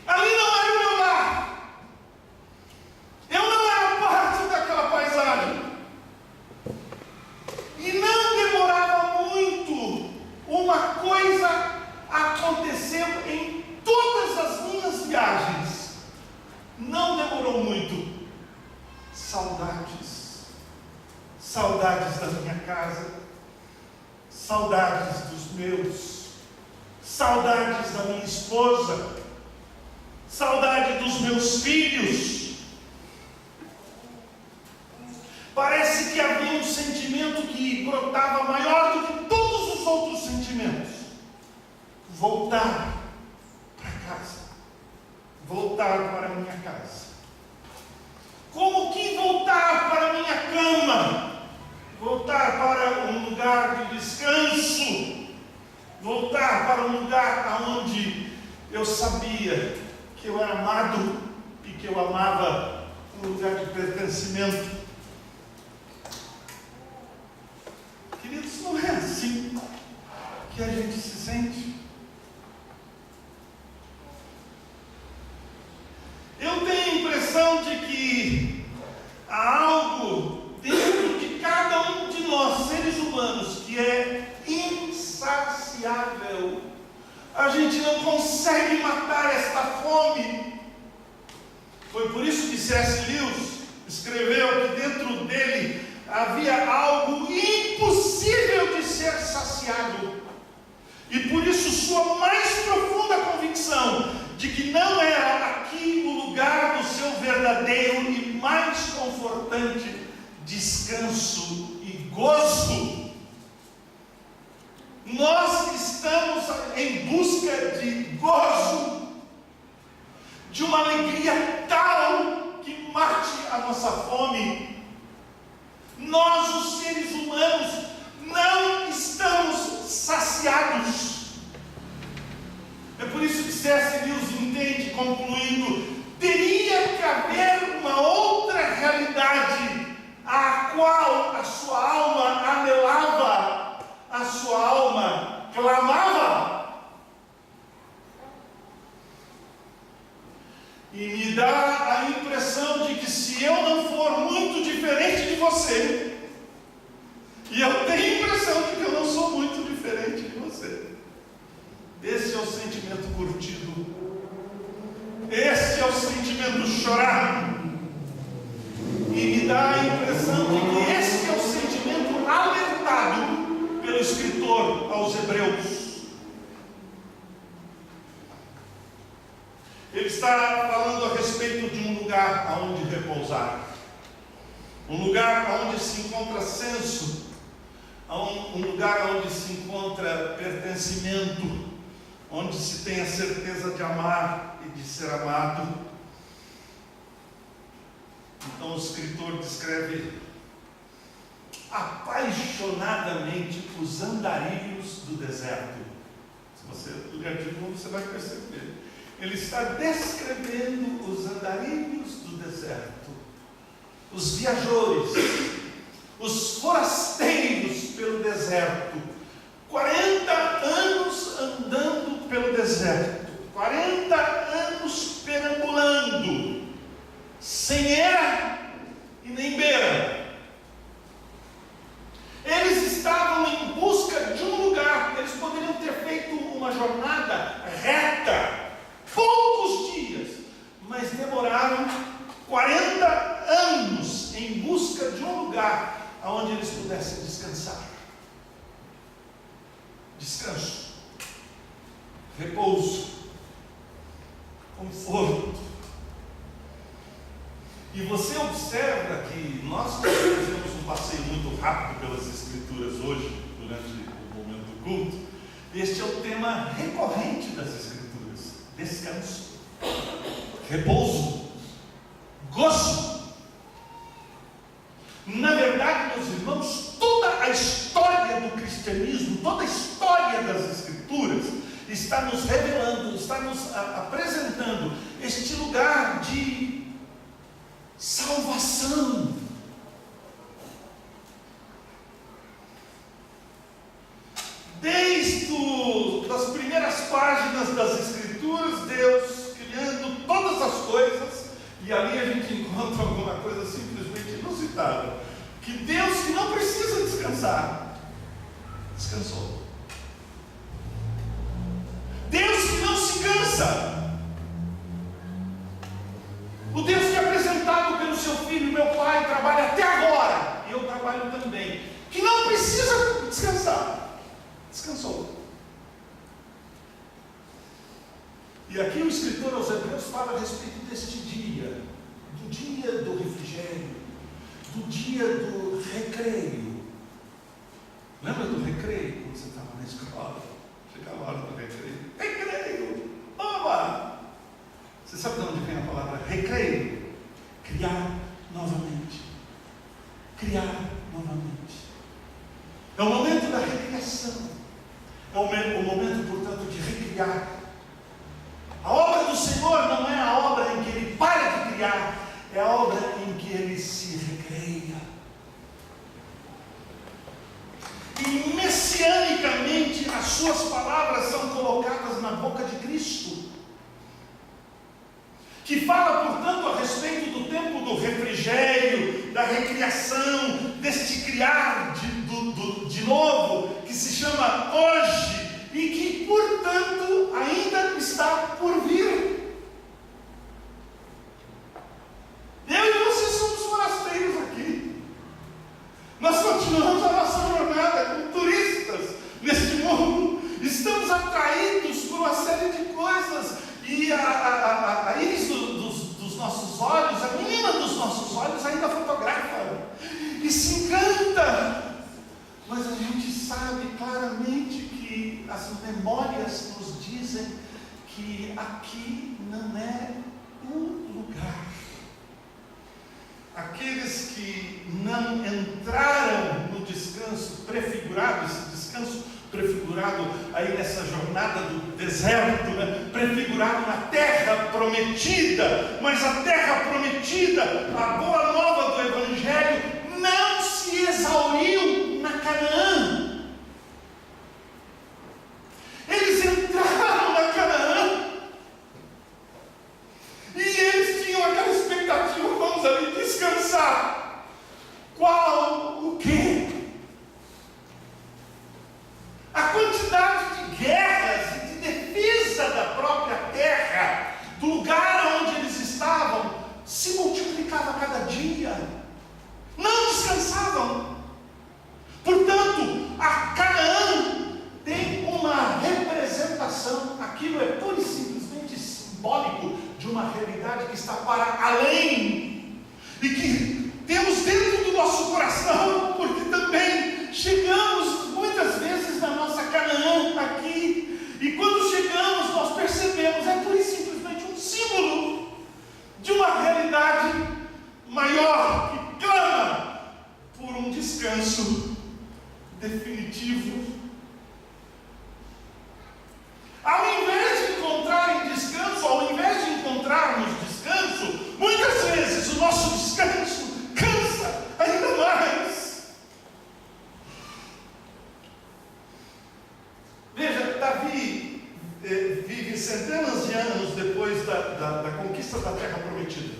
Speaker 2: Ali não era o meu lar. Eu não era parte daquela paisagem. E não demorava muito, uma coisa aconteceu em todas as minhas viagens. Não demorou muito. Saudades. Saudades da minha casa. Saudades dos meus. Saudades da minha esposa. Saudade dos meus filhos. Parece que havia um sentimento que brotava maior do que todos os outros sentimentos. Voltar para casa. Voltar para minha casa. Como que voltar para minha cama? Voltar para um lugar de descanso. Voltar para um lugar onde eu sabia que eu era amado e que eu amava, um lugar de pertencimento. Queridos, não é assim que a gente se sente. Eu tenho a impressão de que há algo dentro de cada um de nós, seres humanos, que é insaciável. A gente não consegue matar esta fome. Foi por isso que C.S. Lewis escreveu que dentro dele havia algo impossível de ser saciado. E por isso sua mais profunda convicção de que não era aqui o lugar do seu verdadeiro e mais confortante descanso e gozo. Nós estamos em busca de gozo, de uma alegria tal que mate a nossa fome. Nós, os seres humanos, não estamos saciados. É por isso que C.S. Lewis entende, concluindo, teria que haver uma outra realidade a qual a sua alma anelava, a sua alma clamava. E me dá a impressão de que se eu não for muito diferente de você, e eu tenho a impressão de que eu não sou muito diferente de você, esse é o sentimento curtido, esse é o sentimento chorado, e me dá a impressão de que esse é o sentimento alertado pelo escritor aos Hebreus. Ele está falando a respeito de um lugar aonde repousar, um lugar onde se encontra senso, um lugar onde se encontra pertencimento, onde se tem a certeza de amar e de ser amado. Então o escritor descreve apaixonadamente os andarilhos do deserto. Se você ler de novo, você vai perceber. Ele está descrevendo os andarilhos do deserto, os viajores, os forasteiros pelo deserto, 40 anos andando deserto, 40 anos perambulando, sem era e nem beira. Eles estavam em busca de um lugar. Eles poderiam ter feito uma jornada reta, poucos dias, mas demoraram 40 anos em busca de um lugar onde eles pudessem descansar. Descanso, repouso, conforto. E você observa que nós fizemos um passeio muito rápido pelas Escrituras hoje, durante o momento do culto. Este é o tema recorrente das Escrituras: descanso, repouso, gozo. Na verdade, meus irmãos, toda a história do cristianismo, toda a história das Escrituras está nos revelando, está nos apresentando este lugar de salvação. Desde as primeiras páginas das Escrituras, Deus criando todas as coisas, e ali a gente encontra alguma coisa simplesmente inusitada, que Deus, que não precisa descansar, descansou. Deus que não se cansa, o Deus que é apresentado pelo seu Filho, meu Pai, trabalha até agora, e eu trabalho também, que não precisa descansar, descansou. E aqui o escritor aos Hebreus fala a respeito deste dia, do dia do refrigério, do dia do recreio. Lembra do recreio? Quando você estava na escola, chegava a hora do recreio. Recreio! Oba! Você sabe de onde vem a palavra recreio? Criar novamente. Criar novamente. É o momento da recriação. É o momento, portanto, de recriar. A obra do Senhor não é a obra em que Ele para de criar, é a obra em que Ele se recreia. E messianicamente as suas palavras são colocadas na boca de Cristo, que fala, portanto, a respeito do tempo do refrigério, da recriação, deste criar de novo, que se chama hoje, e que, portanto, ainda está por vir. Eu e você somos forasteiros aqui. Nós continuamos a nossa jornada como turistas neste mundo. Estamos atraídos por uma série de coisas. E a íris dos nossos olhos, a menina dos nossos olhos ainda fotografa e se encanta. Mas a gente sabe claramente que as memórias nos dizem que aqui não é o lugar. Aqueles que não entraram no descanso prefigurado, esse descanso prefigurado aí nessa jornada do deserto, né? Prefigurado na terra prometida, mas a terra prometida, a boa nova do Evangelho, não se exauriu na Canaã. Eles entraram na Canaã e eles tinham aquela expectativa: vamos ali descansar. Qual? O quê? A quantidade de guerras e de defesa da própria terra, do lugar onde eles estavam, se multiplicava a cada dia. Não descansavam. Portanto, a Canaã tem uma representação, aquilo é pura e simplesmente simbólico de uma realidade que está para além, e que temos dentro do nosso coração, porque também chegamos muitas vezes na nossa Canaã aqui, e quando chegamos nós percebemos, é pura e simplesmente um símbolo de uma realidade maior, que clama por um descanso definitivo. Ao invés de encontrarem descanso, ao invés de encontrarmos descanso, muitas vezes o nosso descanso cansa ainda mais. Veja, Davi vive centenas de anos depois da conquista da Terra Prometida.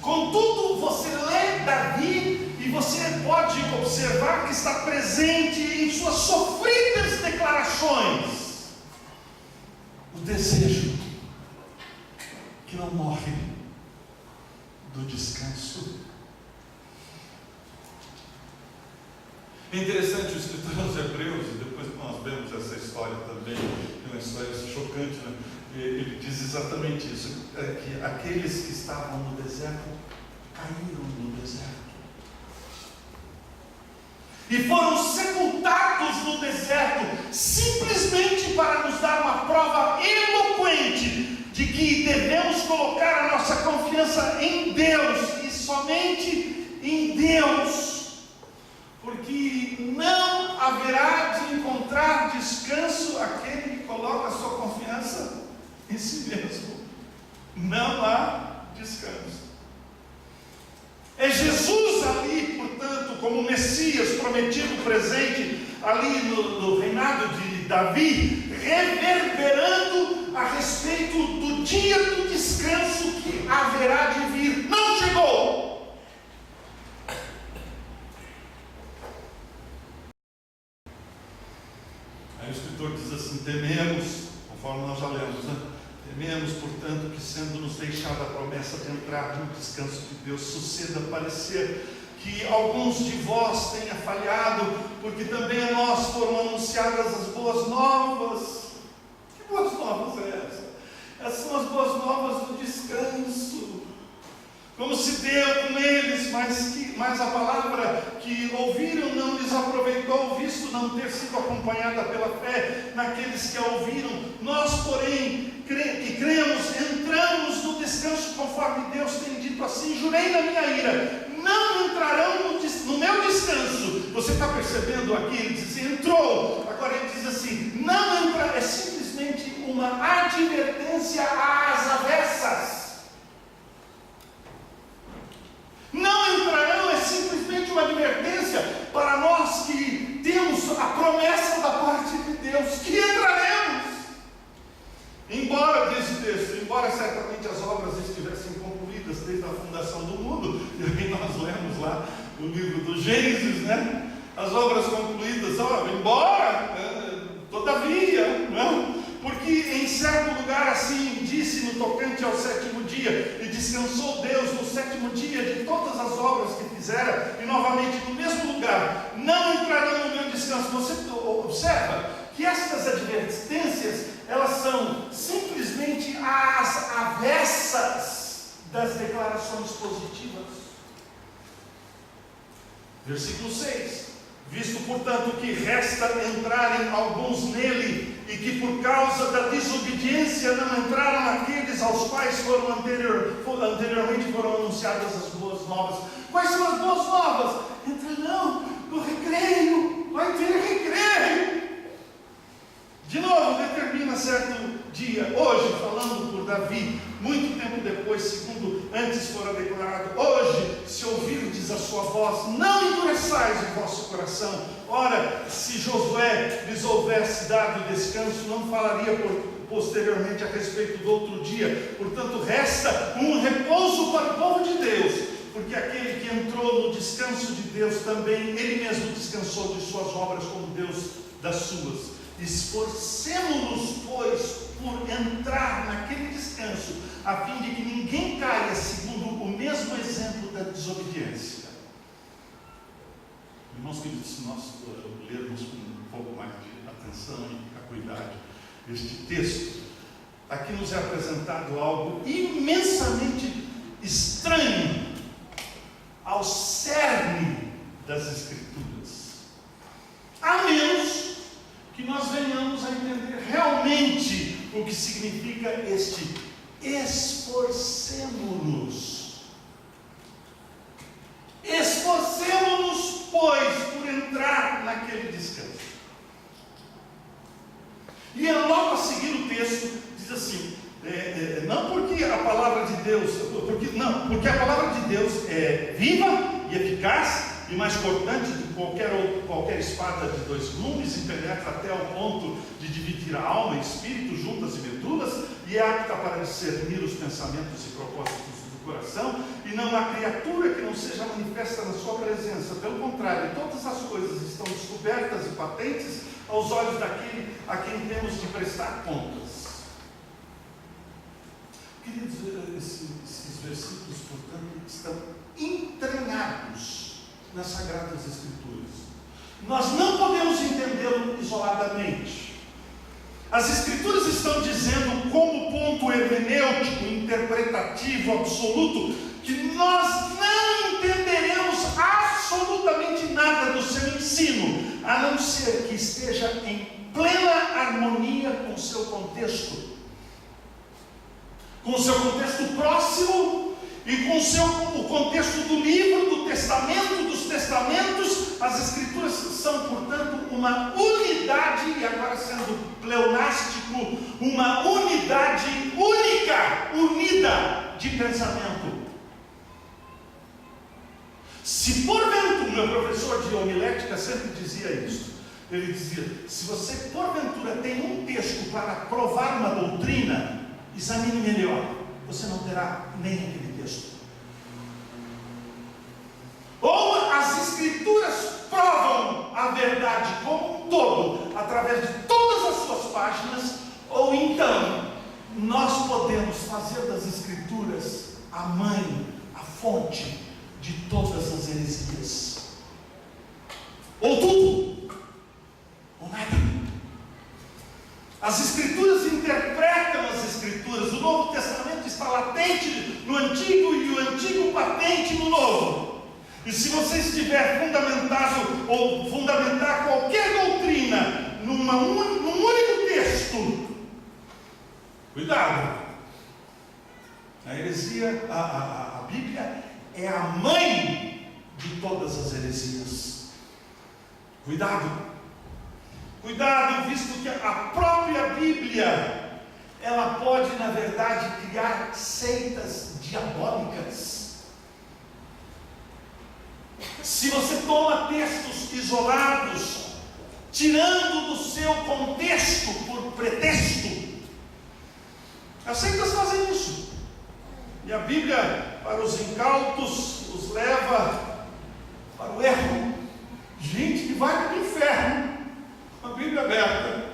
Speaker 2: Contudo, você lê Davi e você pode observar que está presente em suas sofridas declarações o desejo que não morre do descanso. É interessante, o escritor aos Hebreus, e depois nós vemos essa história também, é uma história chocante, né? Ele diz exatamente isso, que aqueles que estavam no deserto, caíram no deserto. E foram sepultados no deserto, simplesmente para nos dar uma prova eloquente de que devemos colocar a nossa confiança em Deus, e somente em Deus. Porque não haverá de encontrar descanso aquele que coloca a sua confiança em si mesmo. Não há descanso. É Jesus ali, portanto, como Messias prometido presente ali no reinado de Davi, reverberando a respeito do dia do descanso que haverá de vir. Não chegou! Aí o escritor diz assim: tememos, conforme nós já lemos, né? Tememos, portanto, que sendo-nos deixada a promessa de entrar no descanso de Deus, suceda parecer que alguns de vós tenha falhado, porque também a nós foram anunciadas as boas novas. Que boas novas é essa? Essas são as boas novas do descanso. Como se deu com eles, mas a palavra que ouviram não lhes aproveitou, visto não ter sido acompanhada pela fé naqueles que a ouviram. Nós, porém, que cremos, entramos no descanso, conforme Deus tem dito assim: jurei na minha ira, não entrarão no meu descanso. Você está percebendo aqui? Ele diz: entrou. Agora ele diz assim: não entra. É simplesmente uma advertência às avessas. Não entrarão é simplesmente uma advertência para nós que temos a promessa da parte de Deus, que entraremos. Embora, diz o texto, embora certamente as obras estivessem concluídas desde a fundação do mundo, e aí nós lemos lá o livro do Gênesis, né? As obras concluídas, todavia, não? Porque em certo lugar assim disse no tocante ao sétimo dia, e descansou Deus no sétimo dia de todas as obras que fizera, e novamente no mesmo lugar, não entrarão no meu descanso. Você observa que estas advertências, elas são simplesmente as avessas das declarações positivas. Versículo 6: visto, portanto, que resta entrarem alguns nele, e que por causa da desobediência não entraram aqueles aos quais anteriormente foram anunciadas as boas novas. Quais são as boas novas? Entrarão no recreio, vai ter recreio. De novo, determina certo dia, hoje, falando por Davi, muito tempo depois, segundo antes fora declarado: hoje, se ouvirdes a sua voz, não endureçais o vosso coração. Ora, se Josué lhes houvesse dado descanso, não falaria posteriormente a respeito do outro dia. Portanto, resta um repouso para o povo de Deus, porque aquele que entrou no descanso de Deus também, ele mesmo descansou de suas obras como Deus das suas. Esforcemo-nos, pois, por entrar naquele descanso, a fim de que ninguém caia segundo o mesmo exemplo da desobediência. Irmãos queridos, se nós lermos com um pouco mais de atenção e acuidade este texto, aqui nos é apresentado algo imensamente estranho ao cerne das Escrituras, a menos que nós venhamos a entender realmente o que significa este esforcemo-nos. Esforcemo-nos, pois, por entrar naquele descanso. E logo a seguir o texto diz assim: não porque a palavra de Deus, porque a palavra de Deus é viva e eficaz
Speaker 3: e mais cortante do que qualquer espada de 2 gumes, e penetra até ao ponto de dividir a alma e espírito, juntas e medulas, e é apta para discernir os pensamentos e propósitos do coração, e não há criatura que não seja manifesta na sua presença. Pelo contrário, todas as coisas estão descobertas e patentes aos olhos daquele a quem temos de prestar contas. Queridos, esses versículos, portanto, estão entranhados nas Sagradas Escrituras. Nós não podemos entendê-lo isoladamente. As Escrituras estão dizendo, como ponto hermenêutico, interpretativo, absoluto, que nós não entenderemos absolutamente nada do seu ensino, a não ser que esteja em plena harmonia com o seu contexto. Com o seu contexto próximo e com o contexto do livro, do testamento, dos testamentos. As Escrituras são, portanto, uma unidade, e agora sendo pleonástico, uma unidade única, unida de pensamento. Se porventura, meu professor de homilética sempre dizia isso, ele dizia, se você porventura tem um texto para provar uma doutrina, examine melhor, você não terá nem aquele texto. Ou as Escrituras provam a verdade como um todo, através de todas as suas páginas, ou então nós podemos fazer das Escrituras a mãe, a fonte de todas as heresias. Ou tudo, ou nada. As Escrituras interpretam as Escrituras. O Novo Testamento está latente no Antigo e o Antigo patente no Novo. E se você estiver fundamentado ou fundamentar qualquer doutrina num único texto, cuidado. A heresia, a Bíblia é a mãe de todas as heresias. Cuidado. Cuidado, visto que a própria Bíblia, ela pode, na verdade, criar seitas diabólicas. Se você toma textos isolados, tirando do seu contexto por pretexto, as seitas fazem isso. E a Bíblia, para os incautos, os leva para o erro. Gente que vai para o inferno. A Bíblia aberta.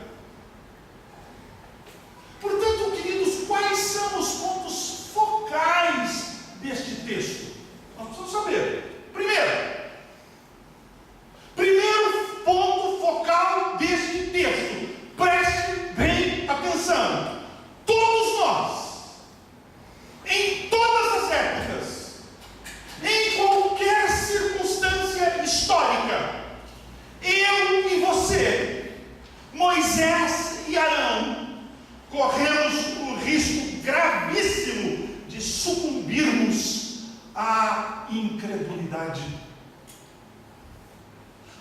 Speaker 3: Portanto, queridos, quais são os pontos focais deste texto? Nós precisamos saber. Primeiro ponto focal deste texto. Preste bem atenção. Todos nós, em todas as épocas, em qualquer circunstância histórica, eu e você, Moisés e Arão, corremos o risco gravíssimo de sucumbirmos à incredulidade.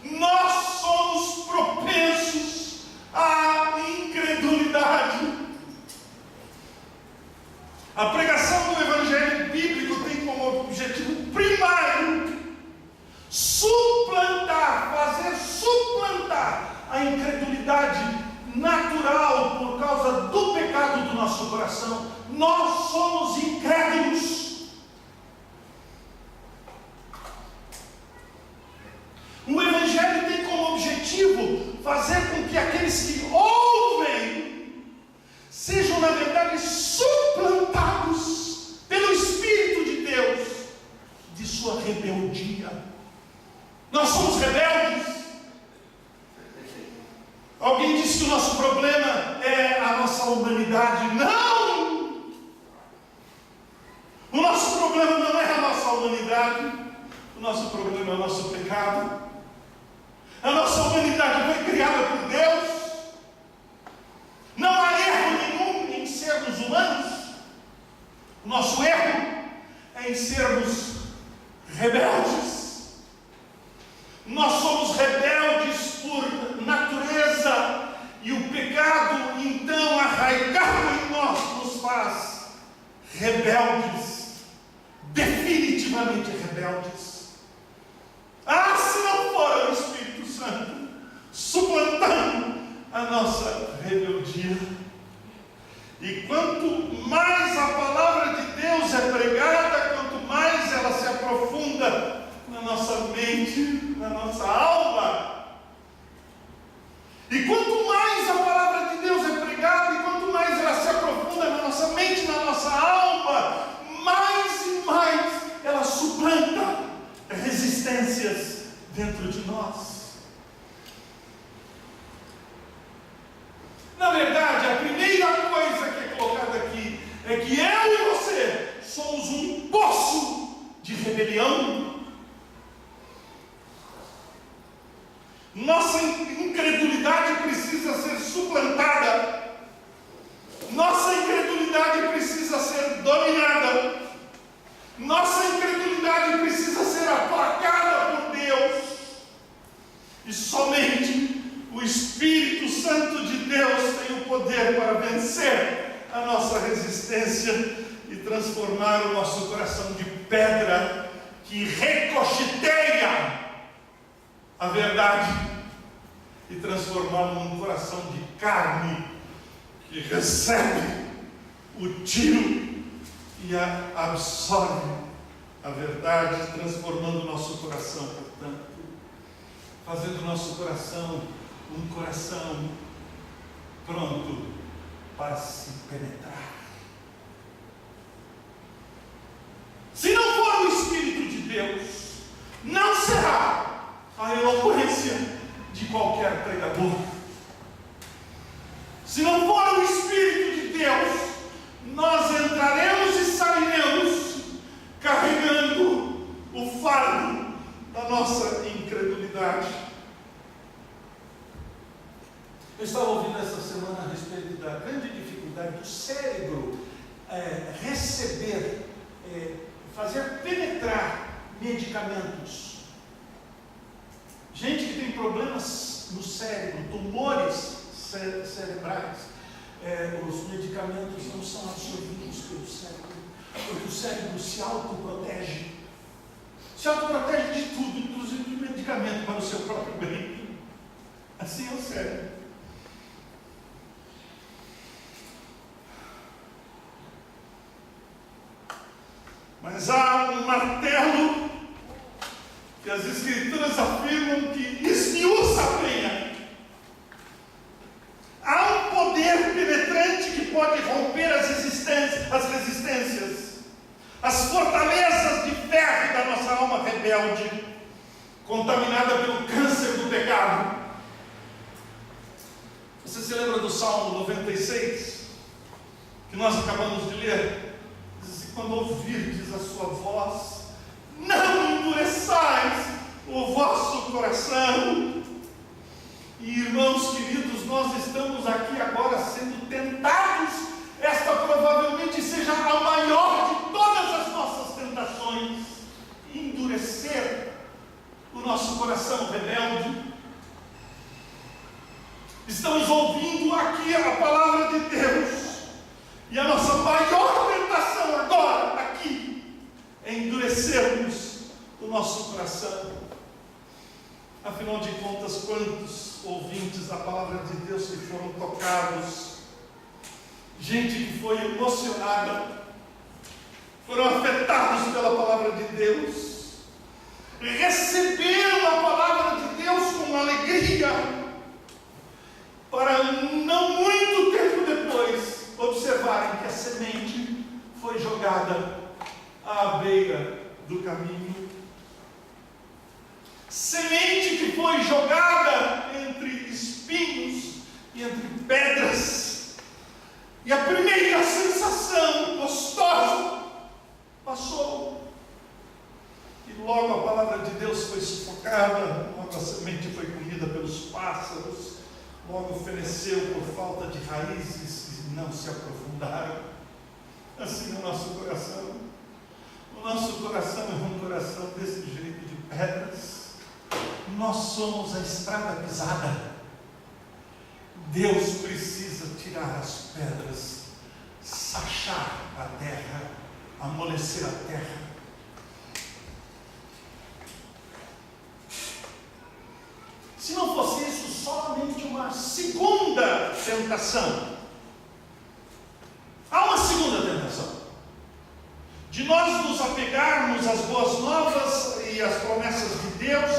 Speaker 3: Nós somos propensos à incredulidade. A pregação do Evangelho bíblico tem como objetivo primário fazer suplantar a incredulidade natural por causa do pecado do nosso coração. Nós somos incrédulos. O Evangelho tem como objetivo fazer com que aqueles que ouvem sejam, na verdade, suplantados pelo Espírito de Deus de sua rebeldia. Nós somos rebeldes. Alguém disse que o nosso problema é a nossa humanidade. Não! O nosso problema não é a nossa humanidade. O nosso problema é o nosso pecado. A nossa humanidade foi criada por Deus. Não há erro nenhum em sermos humanos. O nosso erro é em sermos rebeldes. Nós somos rebeldes por natureza, e o pecado, então, arraigado em nós, nos faz rebeldes, definitivamente rebeldes.
Speaker 2: na nossa alma. E quanto mais a palavra de Deus é pregada, e quanto mais ela se aprofunda na nossa mente, na nossa alma, mais e mais ela suplanta resistências dentro de nós. Na verdade, a primeira coisa que é colocada aqui é que eu e você somos um poço de rebelião. Nossa incredulidade precisa ser suplantada. Nossa incredulidade precisa ser dominada. Nossa incredulidade precisa ser aplacada por Deus. E somente o Espírito Santo de Deus tem o poder para vencer a nossa resistência e transformar o nosso coração de pedra que ricocheteia a verdade e transformá-lo num coração de carne que recebe o tiro e absorve a verdade, transformando o nosso coração, portanto, fazendo o nosso coração um coração pronto para se penetrar. Se não for o Espírito de Deus, não será a eloquência de qualquer pregador. Se não for o Espírito de Deus, nós entraremos e sairemos carregando o fardo da nossa incredulidade. Eu estava ouvindo essa semana a respeito da grande dificuldade do cérebro receber, fazer penetrar medicamentos. Gente que tem problemas no cérebro, tumores cerebrais, os medicamentos não são absorvidos pelo cérebro, porque o cérebro se autoprotege. Se autoprotege de tudo, inclusive de medicamento, para o seu próprio bem. Assim é o cérebro. Mas há um martelo que as Escrituras afirmam que esmiuça a penha. Há um poder penetrante que pode romper as resistências, as fortalezas de ferro da nossa alma rebelde, contaminada pelo câncer do pecado. Você se lembra do Salmo 96, que nós acabamos de ler? Quando ouvirdes a sua voz, não endureçais o vosso coração. E irmãos queridos, nós estamos aqui agora sendo tentados. Esta provavelmente seja a maior de todas as nossas tentações: endurecer o nosso coração rebelde. Estamos ouvindo aqui a palavra de Deus. E a nossa maior tentação agora, aqui, é endurecermos o nosso coração. Afinal de contas, quantos ouvintes da palavra de Deus que foram tocados, gente que foi emocionada, foram afetados pela palavra de Deus, receberam a palavra de Deus com alegria, para não muito tempo depois observarem que a semente foi jogada à beira do caminho. Semente que foi jogada entre espinhos e entre pedras. E a primeira sensação gostosa passou. E logo a palavra de Deus foi sufocada, logo a semente foi comida pelos pássaros, logo feneceu por falta de raízes, não se aprofundaram. Assim é o nosso coração. O nosso coração é um coração desse jeito, de pedras. Nós somos a estrada pisada. Deus precisa tirar as pedras, sachar a terra, amolecer a terra. Se não fosse isso, somente uma segunda tentação. Há uma segunda tentação, de nós nos apegarmos às boas novas e às promessas de Deus,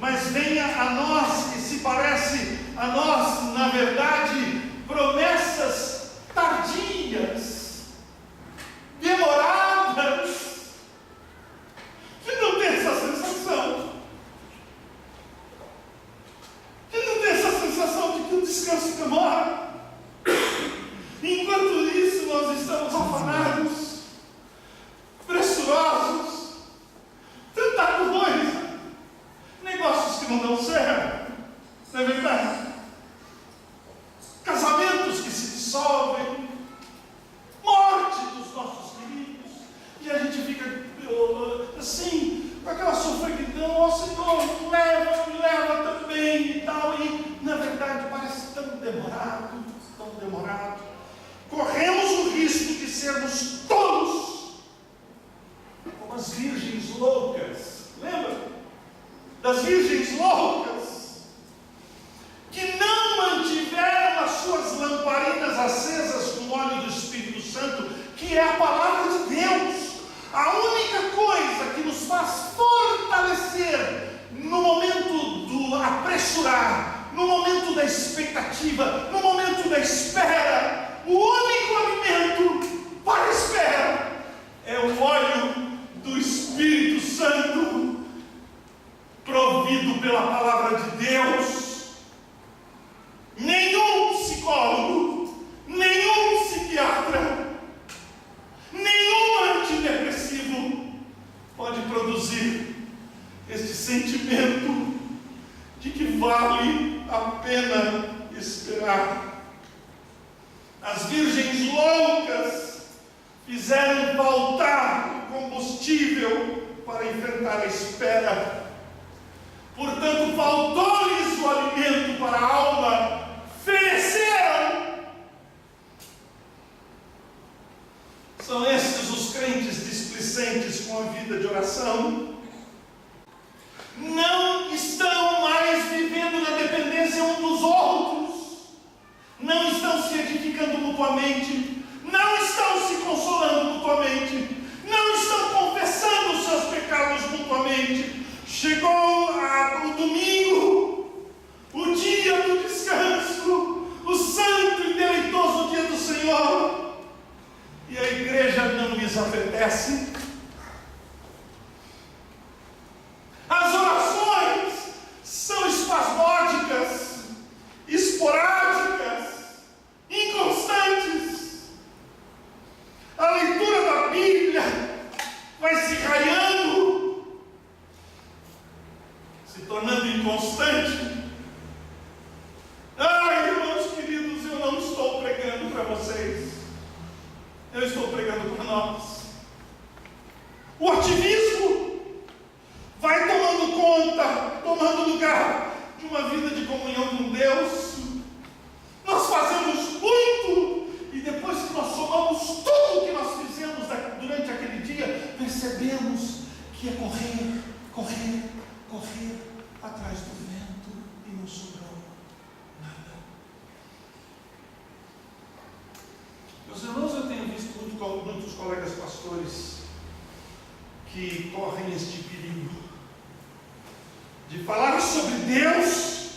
Speaker 2: mas venha a nós e se parece a nós, na verdade, promessas tardias, demoradas. Você não tem essa sensação? Você não tem essa sensação de que o descanso demora? Enquanto isso, nós estamos afanados, pressurosos, tanta coisa, negócios que não dão certo, não é verdade? Casamentos que se dissolvem, morte dos nossos queridos, e a gente fica assim, com aquela sofreguidão: ó Senhor, me leva também e tal, e na verdade parece tão demorado, tão demorado. Corremos o risco de sermos tolos, como as virgens loucas. Lembra das virgens loucas que não mantiveram as suas lamparinas acesas com óleo do Espírito Santo, que é a palavra de Deus? A única coisa que nos faz fortalecer no momento do apressurar, no momento da expectativa, no momento da espera, o único alimento para a espera é o óleo do Espírito Santo, provido pela palavra de Deus. Nenhum psicólogo, nenhum psiquiatra, nenhum antidepressivo pode produzir este sentimento de que vale a pena esperar. As virgens loucas fizeram faltar o combustível para enfrentar a espera. Portanto, faltou-lhes o alimento para a alma, fereceram. São estes os crentes displicentes com a vida de oração. Não estão mais vivendo na dependência um dos outros, não estão se edificando mutuamente, não estão se consolando mutuamente, não estão confessando os seus pecados mutuamente. Chegou o domingo, o dia do descanso, o santo e deleitoso dia do Senhor, e a igreja não lhes apetece. As orações são espasmódicas, esporádicas, inconstantes. A leitura da Bíblia vai se raiando, se tornando inconstante. Irmãos queridos, eu não estou pregando para vocês, eu estou pregando para nós. O ativismo vai tomando conta, tomando lugar de uma vida de comunhão com Deus. Nós fazemos muito, e depois que nós somamos tudo o que nós fizemos durante aquele dia, percebemos que é correr, correr, correr atrás do vento, e não sobrou nada. Meus irmãos, eu tenho visto muitos colegas pastores que correm este perigo de falar sobre Deus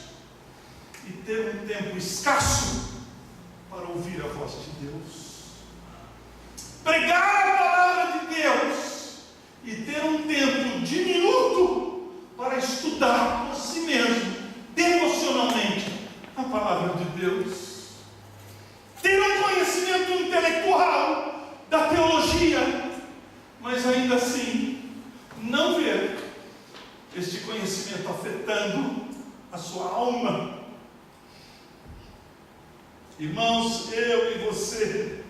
Speaker 2: e ter um tempo escasso para ouvir a voz de Deus. Pregar a palavra de Deus e ter um tempo diminuto para estudar por si mesmo, devocionalmente, a palavra de Deus. Ter um conhecimento intelectual da teologia, mas ainda assim não ver este conhecimento afetando a sua alma. Irmãos, eu e você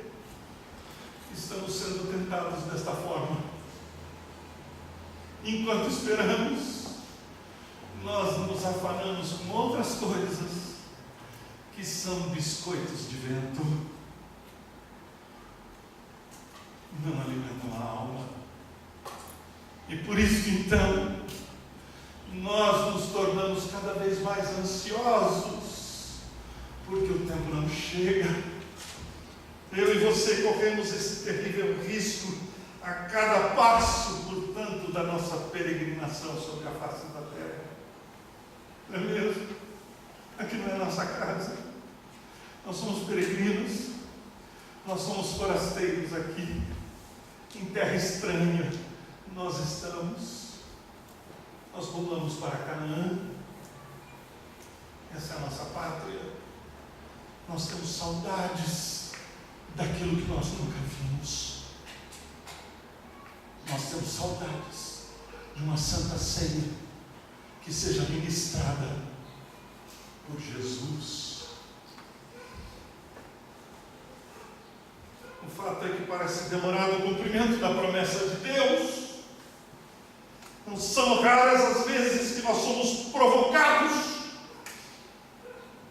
Speaker 2: estamos sendo tentados desta forma. Enquanto esperamos, nós nos afanamos com outras coisas que são biscoitos de vento, não alimentam a alma. E por isso então nós nos tornamos cada vez mais ansiosos, porque o tempo não chega. Eu e você corremos esse terrível risco a cada passo, portanto, da nossa peregrinação sobre a face da terra.
Speaker 3: Não é mesmo? Aqui não é nossa casa. Nós somos peregrinos. Nós somos forasteiros aqui. Em terra estranha nós estamos. Nós voltamos para Canaã. Essa é a nossa pátria. Nós temos saudades daquilo que nós nunca vimos. Nós temos saudades de uma santa ceia que seja ministrada por Jesus. O fato é que parece demorado o cumprimento da promessa de Deus. Não são raras as vezes que nós somos provocados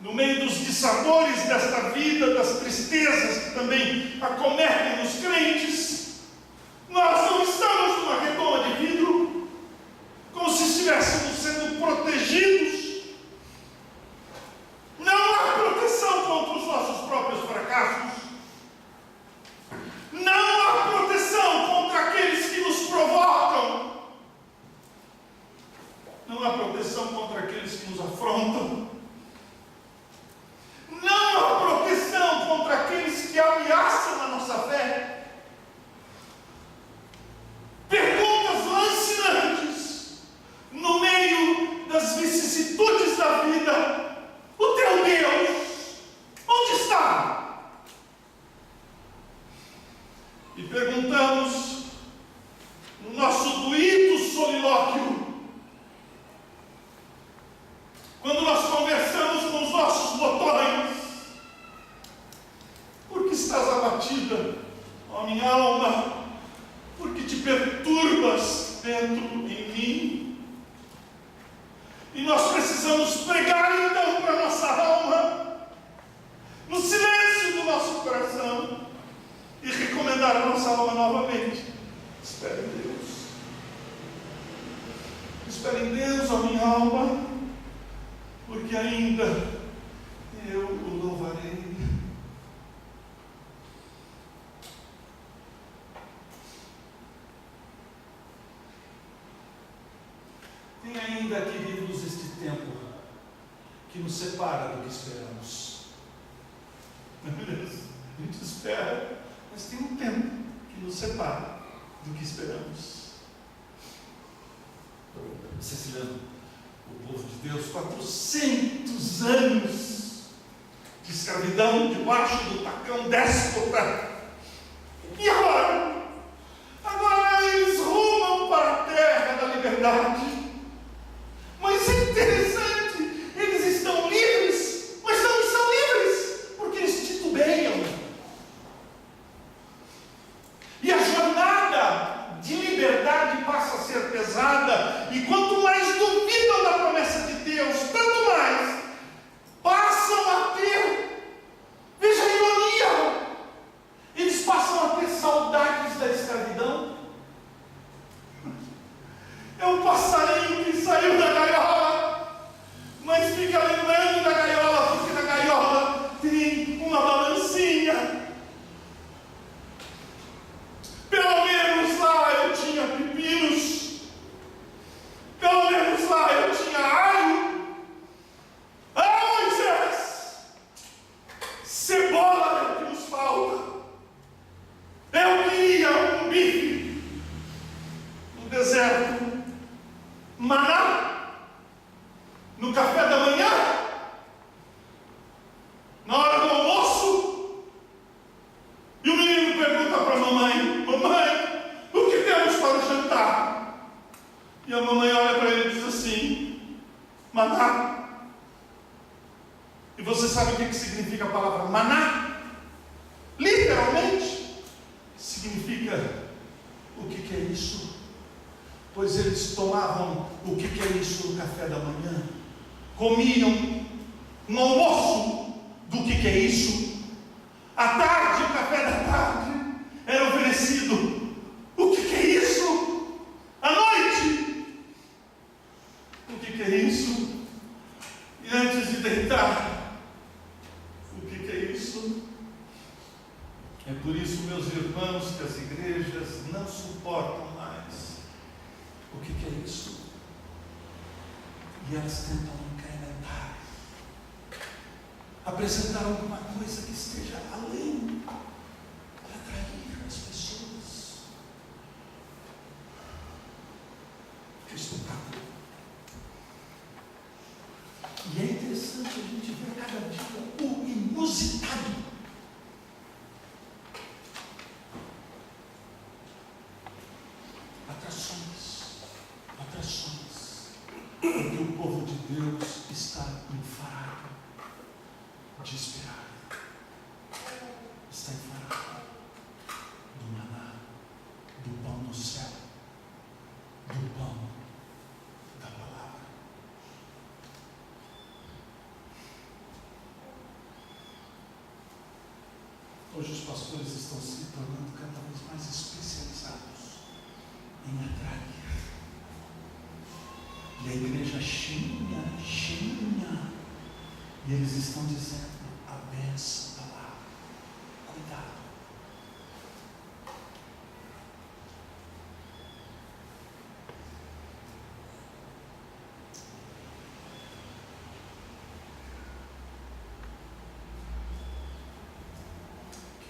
Speaker 3: no meio dos dissabores desta vida, das tristezas que também acometem os crentes. Nós não estamos numa redoma de vidro, como se estivéssemos sendo protegidos. Não há proteção contra os nossos próprios fracassos. Não há proteção contra aqueles que nos provocam. Não há proteção contra aqueles que nos afrontam. Não há proteção contra aqueles que ameaçam a nossa fé. Perguntas lancinantes no meio das vicissitudes da vida. O teu Deus, onde está? E perguntamos no nosso doído solilóquio, quando nós conversamos com os nossos botões: por que estás abatida, ó minha alma? Por que te perturbas dentro em mim? E nós precisamos pregar então para a nossa alma, no silêncio do nosso coração, e recomendar a nossa alma novamente: espere em Deus. Espere em Deus, ó minha alma, porque ainda eu o louvarei. Tem ainda, queridos, este tempo que nos separa do que esperamos. A gente espera, mas tem um tempo que nos separa do que esperamos. Ceciliano, o povo de Deus, 400 anos de escravidão debaixo do tacão déspota. E agora? Agora eles rumam para a terra da liberdade. Mas é interessante, eles estão livres, mas não estão livres, porque eles titubeiam. E a jornada de liberdade passa a ser pesada, e quanto mais duvidam da promessa de Deus, tanto mais passam a ter, veja a ironia, eles passam a ter saudades da escravidão. É um passarinho que saiu da gaiola, mas fica lembrando da gaiola, porque na gaiola tem uma balancinha. Pelo menos lá eu tinha pepinos, pelo menos lá eu tinha alho. Ah, Moisés, cebola é o que nos falta. Eu queria um bife no deserto. Maná no café da manhã, na hora do almoço, e o menino pergunta para a mamãe: mamãe, o que temos para o jantar? E a mamãe olha para ele e diz assim: maná. E você sabe o que significa a palavra maná? Literalmente significa: o que é isso? Pois eles tomavam o que é isso no café da manhã, comiam no almoço do que é isso, à tarde, o café da tarde era oferecido, o que é isso, à noite, o que é isso, e antes de deitar, o que é isso. É por isso, meus irmãos, que as igrejas não suportam mais o que é isso? E elas tentam apresentar alguma coisa que esteja além para atrair as pessoas. Que espetáculo! E é interessante a gente ver cada dia o inusitado. Atrações, porque o povo de Deus está enfarado de esperar, está enfarado do maná, do pão do céu, do pão da palavra. Hoje os pastores estão se tornando cada vez mais especializados em atrair. E a igreja cheinha, e eles estão dizendo: a bênção está lá, cuidado.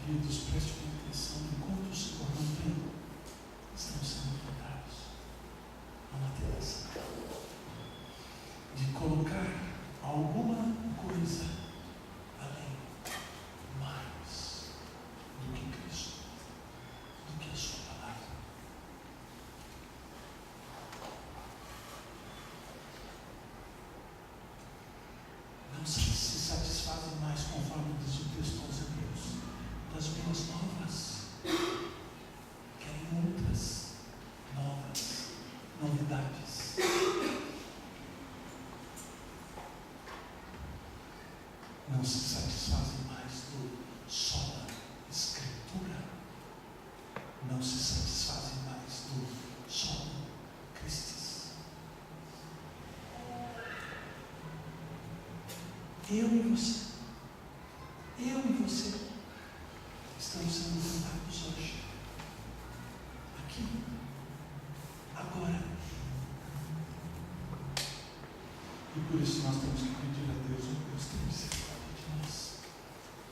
Speaker 3: Queridos, prestem atenção, enquanto o Senhor não vem, estão sendo tentados a uma tentação de colocar alguma coisa além, mais do que Cristo, do que a sua palavra. Não se satisfazem mais, conforme diz o texto aos Hebreus, das boas novas. Querem outras novas novidades. Não se satisfazem mais do só da Escritura. Não se satisfazem mais do só do Cristo. Eu e você estamos sendo tentados hoje, aqui, agora. E por isso nós temos que pedir a Deus: oh Deus, tem misericórdia de nós,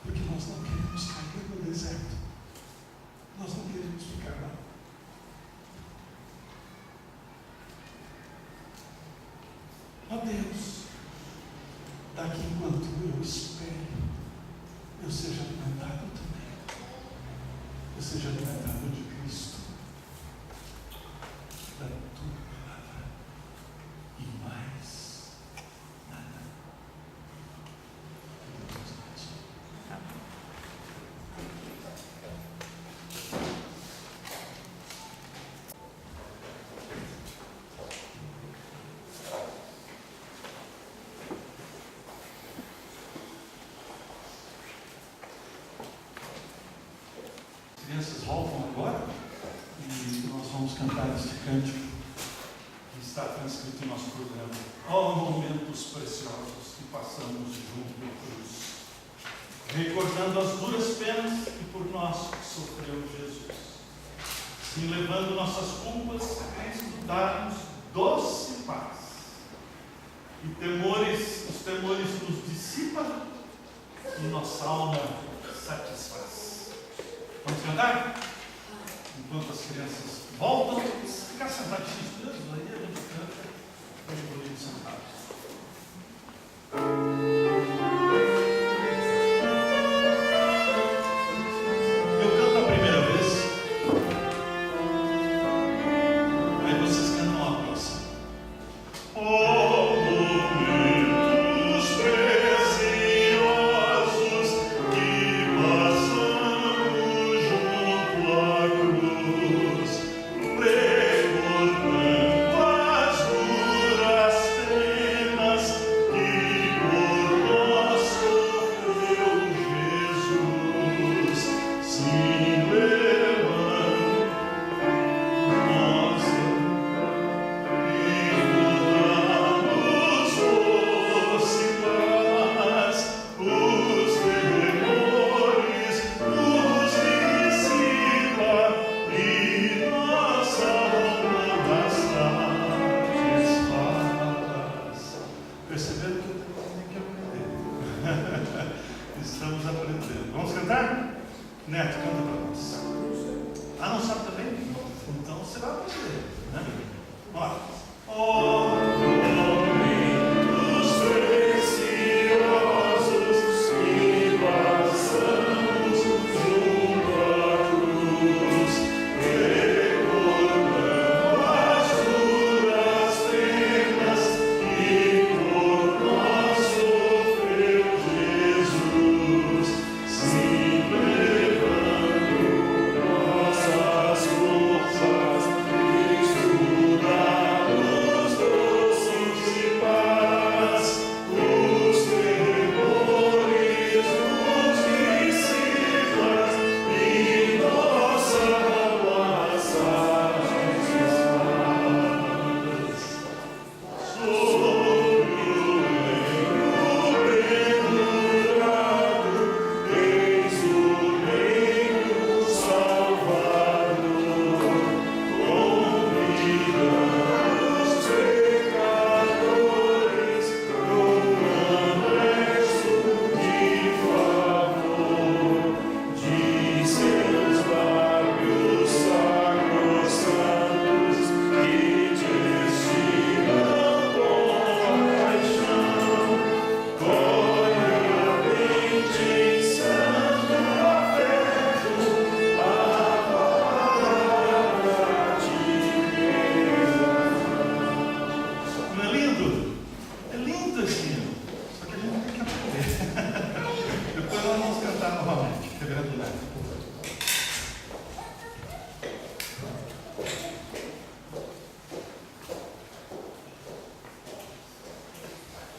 Speaker 3: porque nós não queremos cair no deserto, nós não queremos ficar lá. Ó Deus, daqui enquanto eu espero, eu seja alimentado também, eu seja alimentado de Cristo, da tua palavra e mais nada. Que Deus nos abençoe. As crianças voltam agora e nós vamos cantar este cântico que está transcrito em nosso programa. Ó momentos preciosos que passamos junto à cruz, recordando as duras penas que por nós sofreu Jesus, sim, levando nossas culpas, Cristo dá-nos doce paz, e os temores nos dissipam e nossa alma satisfaz. Vamos cantar? Enquanto as crianças voltam, ficar sentadinhos mesmo, aí a gente canta, bem bonito sentados. Eu canto a primeira vez, aí vocês cantam a próxima. Momentos preciosos que passamos junto à cruz, recordando as duras penas que por nós sofreu Jesus, sim, levando nossa percebendo que eu tenho que aprender. estamos aprendendo. Vamos cantar? Neto, canta para nós. Ah, não sabe também? Então você vai aprender, né? Ó.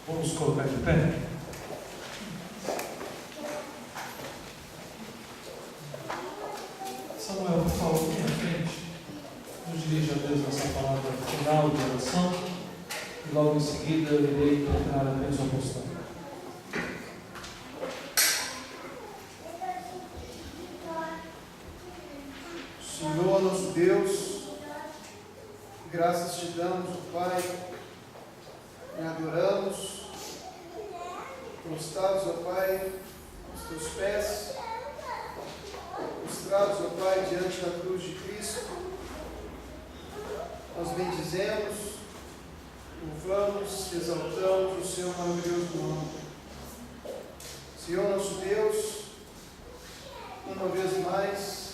Speaker 1: Vamos colocar de pé. Samuel, por favor, aqui na frente. Nos dirige a Deus nessa palavra final de oração. E logo em seguida eu irei preparar a bênção apostólica.
Speaker 2: Senhor, nosso Deus, graças te damos, Pai, e adoramos, prostrados, ó Pai, aos teus pés, prostrados, ó Pai, diante da cruz de Cristo. Nós bendizemos, louvamos, exaltamos o Seu maravilhoso nome. Senhor, nosso Deus, uma vez mais,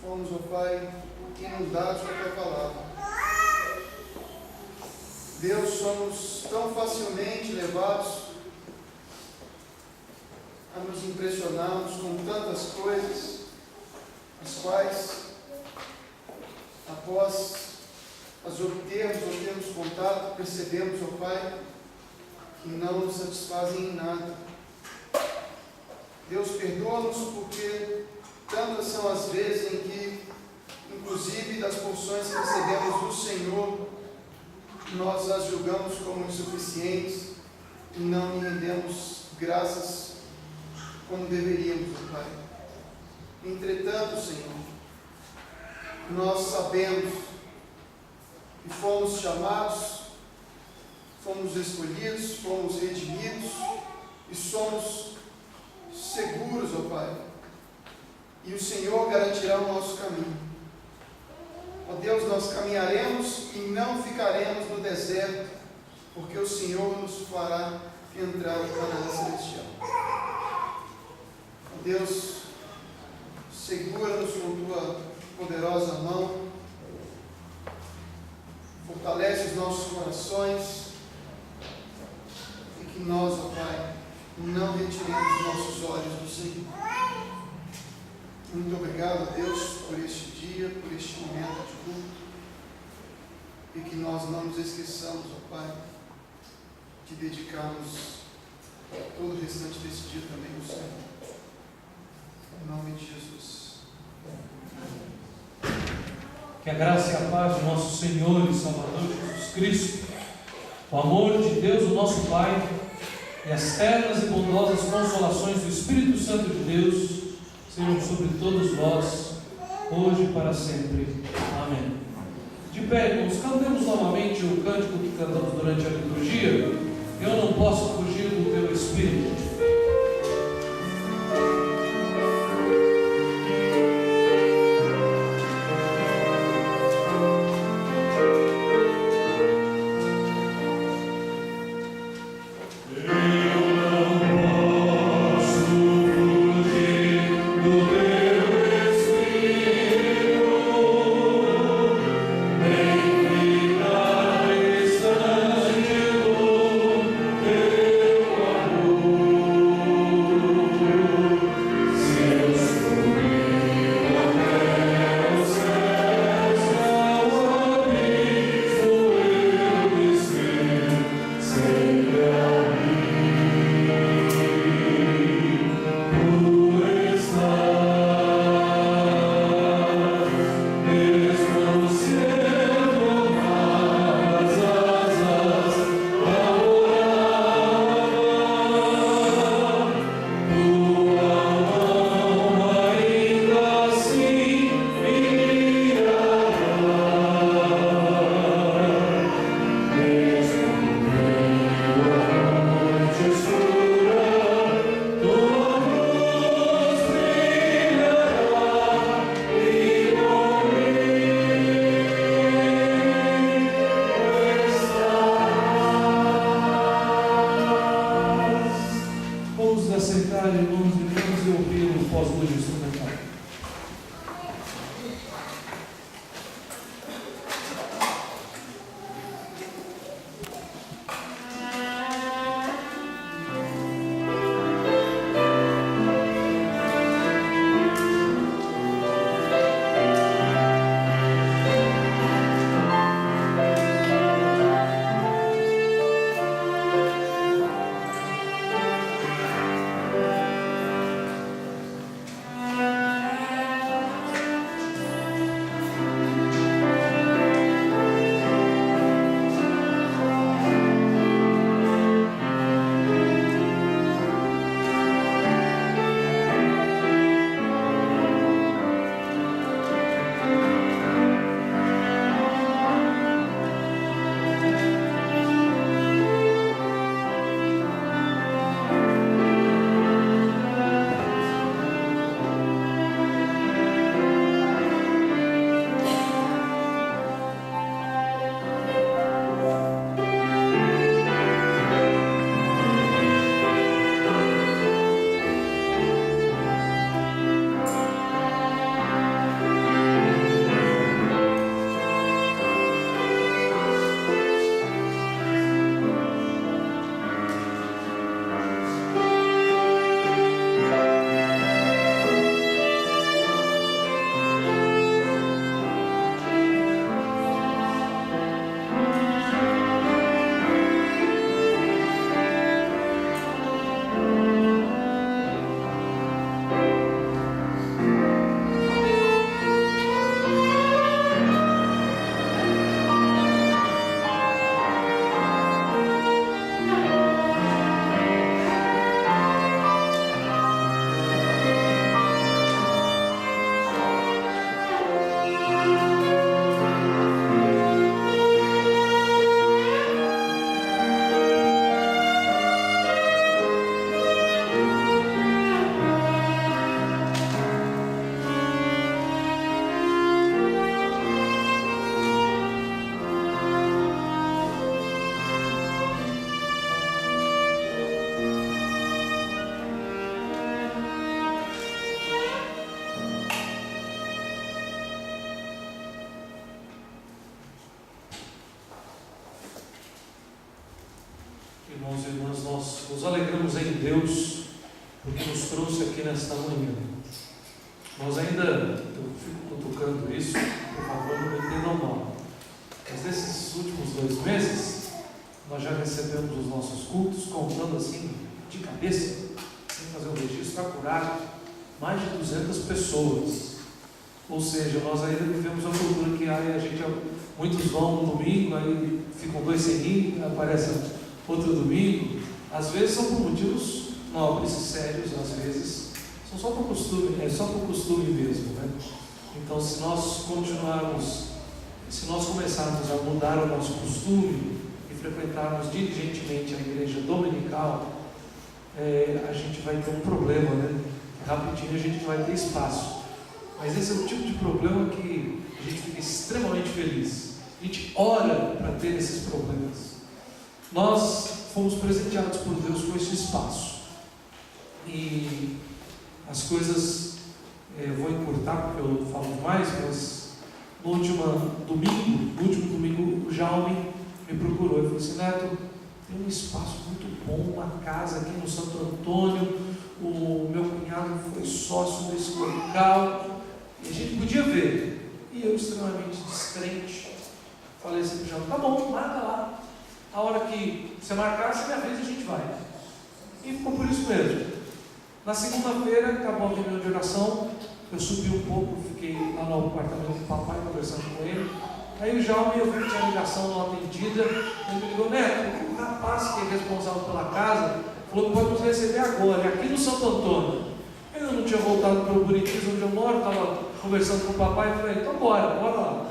Speaker 2: fomos, ó Pai, inundados com a Tua palavra. Deus, somos tão facilmente levados a nos impressionarmos com tantas coisas, as quais, após as obtermos contato, percebemos, ó Pai, que não nos satisfazem em nada. Deus, perdoa-nos porque tantas são as vezes em que, inclusive das porções que recebemos do Senhor, nós as julgamos como insuficientes e não lhe rendemos graças como deveríamos, ó Pai. Entretanto, Senhor, nós sabemos que fomos chamados, fomos escolhidos, fomos redimidos e somos seguros, ó Pai. E o Senhor garantirá o nosso caminho. Ó Deus, nós caminharemos e não ficaremos no deserto, porque o Senhor nos fará entrar no Canaã celestial. Ó Deus, segura-nos com Tua poderosa mão, fortalece os nossos corações e que nós, ó Pai, não retiremos nossos olhos do Senhor. Muito obrigado, Deus, por este dia, por este momento de culto, e que nós não nos esqueçamos, ó Pai, de dedicarmos todo o restante desse dia também ao Senhor. Em nome de Jesus.
Speaker 1: Que a graça e a paz de nosso Senhor e Salvador Jesus Cristo, o amor de Deus, o nosso Pai, e as ternas e bondosas consolações do Espírito Santo de Deus sejam sobre todos vós, hoje e para sempre. Amém. De pé, irmãos, cantemos novamente o cântico que cantamos durante a liturgia. Eu não posso fugir do teu Espírito. Irmãos e irmãs, nós nos alegramos em Deus, porque nos trouxe aqui nesta manhã. Nós ainda, eu fico cutucando isso, por favor, não me entendam mal, mas nesses últimos 2 meses, nós já recebemos os nossos cultos, contando assim, de cabeça, sem fazer um registro acurado, mais de 200 pessoas. Ou seja, nós ainda vivemos a cultura que muitos vão no domingo, aí ficam 2 sem ir, aparece outro domingo. Às vezes são por motivos nobres e sérios, às vezes são só por costume, é só por costume mesmo, né? Então, se nós começarmos a mudar o nosso costume e frequentarmos diligentemente a igreja dominical, a gente vai ter um problema, né? Rapidinho a gente vai ter espaço. Mas esse é o tipo de problema que a gente fica extremamente feliz. A gente ora para ter esses problemas. Nós fomos presenteados por Deus com esse espaço. E as coisas, vou encurtar porque eu falo demais, mas no último domingo, o Jaume me procurou e falou assim: Neto, tem um espaço muito bom, uma casa aqui no Santo Antônio, o meu cunhado foi sócio desse local, e a gente podia ver. E eu, extremamente descrente, falei assim: já tá bom, marca lá. A hora que você marcar, você me avisa e a gente vai. E ficou por isso mesmo. Na segunda-feira, acabou a reunião de oração, eu subi um pouco, fiquei lá no apartamento do papai, conversando com ele. Aí o Jaume, eu vi que tinha ligação não atendida, ele me ligou: Neto, o rapaz que é responsável pela casa falou que pode nos receber agora, aqui no Santo Antônio. Eu não tinha voltado para o Buritis, onde eu moro, estava conversando com o papai, e falei: então bora lá.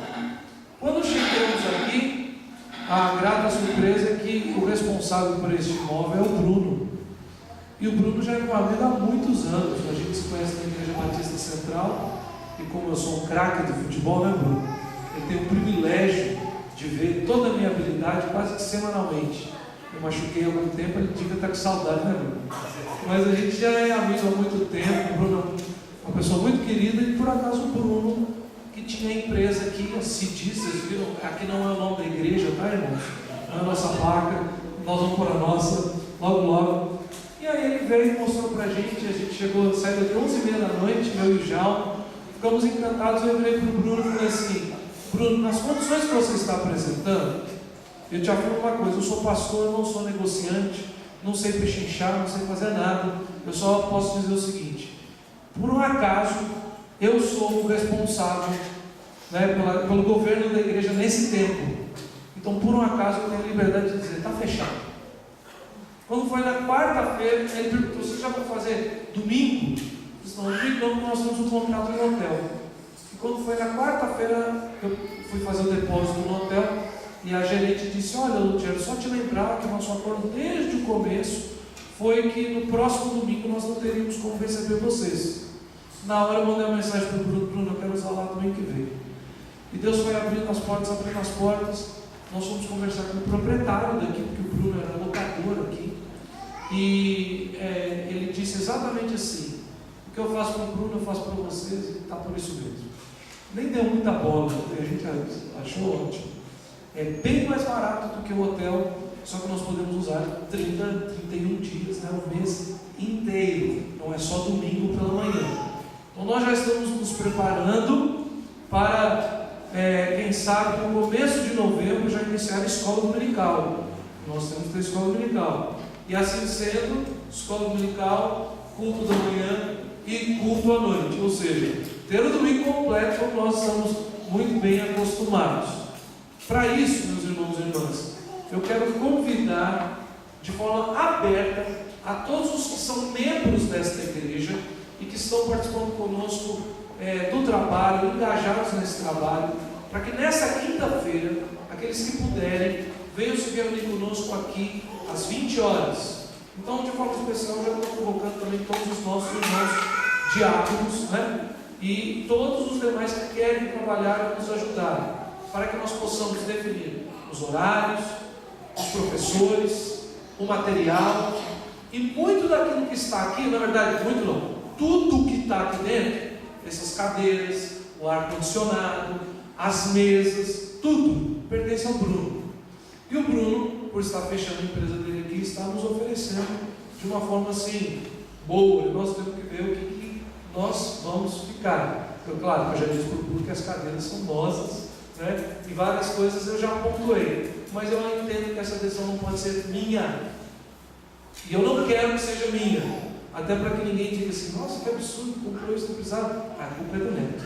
Speaker 1: Quando chegamos aqui, a grata surpresa é que o responsável por este imóvel é o Bruno. E o Bruno já é meu amigo há muitos anos. A gente se conhece na Igreja Batista Central, e como eu sou um craque de futebol, né, Bruno? Eu tenho o privilégio de ver toda a minha habilidade quase que semanalmente. Eu machuquei há algum tempo, ele devia estar com saudade, né, Bruno? Mas a gente já é amigo há muito tempo. O Bruno é uma pessoa muito querida, e por acaso o Bruno, que tinha a empresa aqui, a CIDI, vocês viram? Aqui não é o nome da igreja, tá, irmãos? Não é a nossa placa, nós vamos pôr a nossa, logo. E aí ele veio e mostrou pra gente, a gente saiu daqui 11h30 da noite, eu e o João, ficamos encantados. Eu virei pro Bruno e falei assim: Bruno, nas condições que você está apresentando, eu te afirmo uma coisa: eu sou pastor, eu não sou negociante, não sei pechinchar, não sei fazer nada. Eu só posso dizer o seguinte: por um acaso, eu sou o responsável, né, pelo governo da igreja nesse tempo. Então, por um acaso, eu tenho a liberdade de dizer: está fechado. Quando foi na quarta-feira, ele perguntou: vocês já vão fazer domingo? Eu disse: não, domingo não, nós temos um contrato no hotel. E quando foi na quarta-feira, eu fui fazer o depósito no hotel, e a gerente disse: olha, Lutiero, só te lembrar que o nosso acordo desde o começo foi que no próximo domingo nós não teríamos como receber vocês. Na hora eu mandei uma mensagem para o Bruno: eu quero usar lá domingo que vem. E Deus foi abrindo as portas. Nós fomos conversar com o proprietário daqui, porque o Bruno era locador aqui. E ele disse exatamente assim: o que eu faço com o Bruno, eu faço para vocês, e está por isso mesmo. Nem deu muita bola, a gente achou ótimo. É bem mais barato do que o hotel, só que nós podemos usar 31 dias, né, o mês inteiro, não é só domingo pela manhã. Então nós já estamos nos preparando para, quem sabe, no começo de novembro já iniciar a escola dominical. Nós temos que ter escola dominical. E assim sendo, escola dominical, culto da manhã e culto à noite. Ou seja, ter o domingo completo, como nós estamos muito bem acostumados. Para isso, meus irmãos e irmãs, eu quero convidar de forma aberta a todos os que são membros desta igreja e que estão participando conosco do trabalho, engajados nesse trabalho, para que nessa quinta-feira, aqueles que puderem, venham se reunir conosco aqui às 20 horas. Então, de forma especial, eu já estou convocando também todos os nossos irmãos diáconos, né? E todos os demais que querem trabalhar e nos ajudar, para que nós possamos definir os horários, os professores, o material, e muito daquilo que está aqui, na verdade, muito não, tudo que está aqui dentro, essas cadeiras, o ar-condicionado, as mesas, tudo pertence ao Bruno. E o Bruno, por estar fechando a empresa dele aqui está nos oferecendo de uma forma assim, boa. E nós temos que ver o que nós vamos ficar. Claro que eu já disse para o público que as cadeiras são nossas, né? E várias coisas eu já pontuei, mas eu entendo que essa decisão não pode ser minha, e eu não quero que seja minha, até para que ninguém diga assim: nossa, que absurdo, comprou isso, não precisava. A culpa é do neto,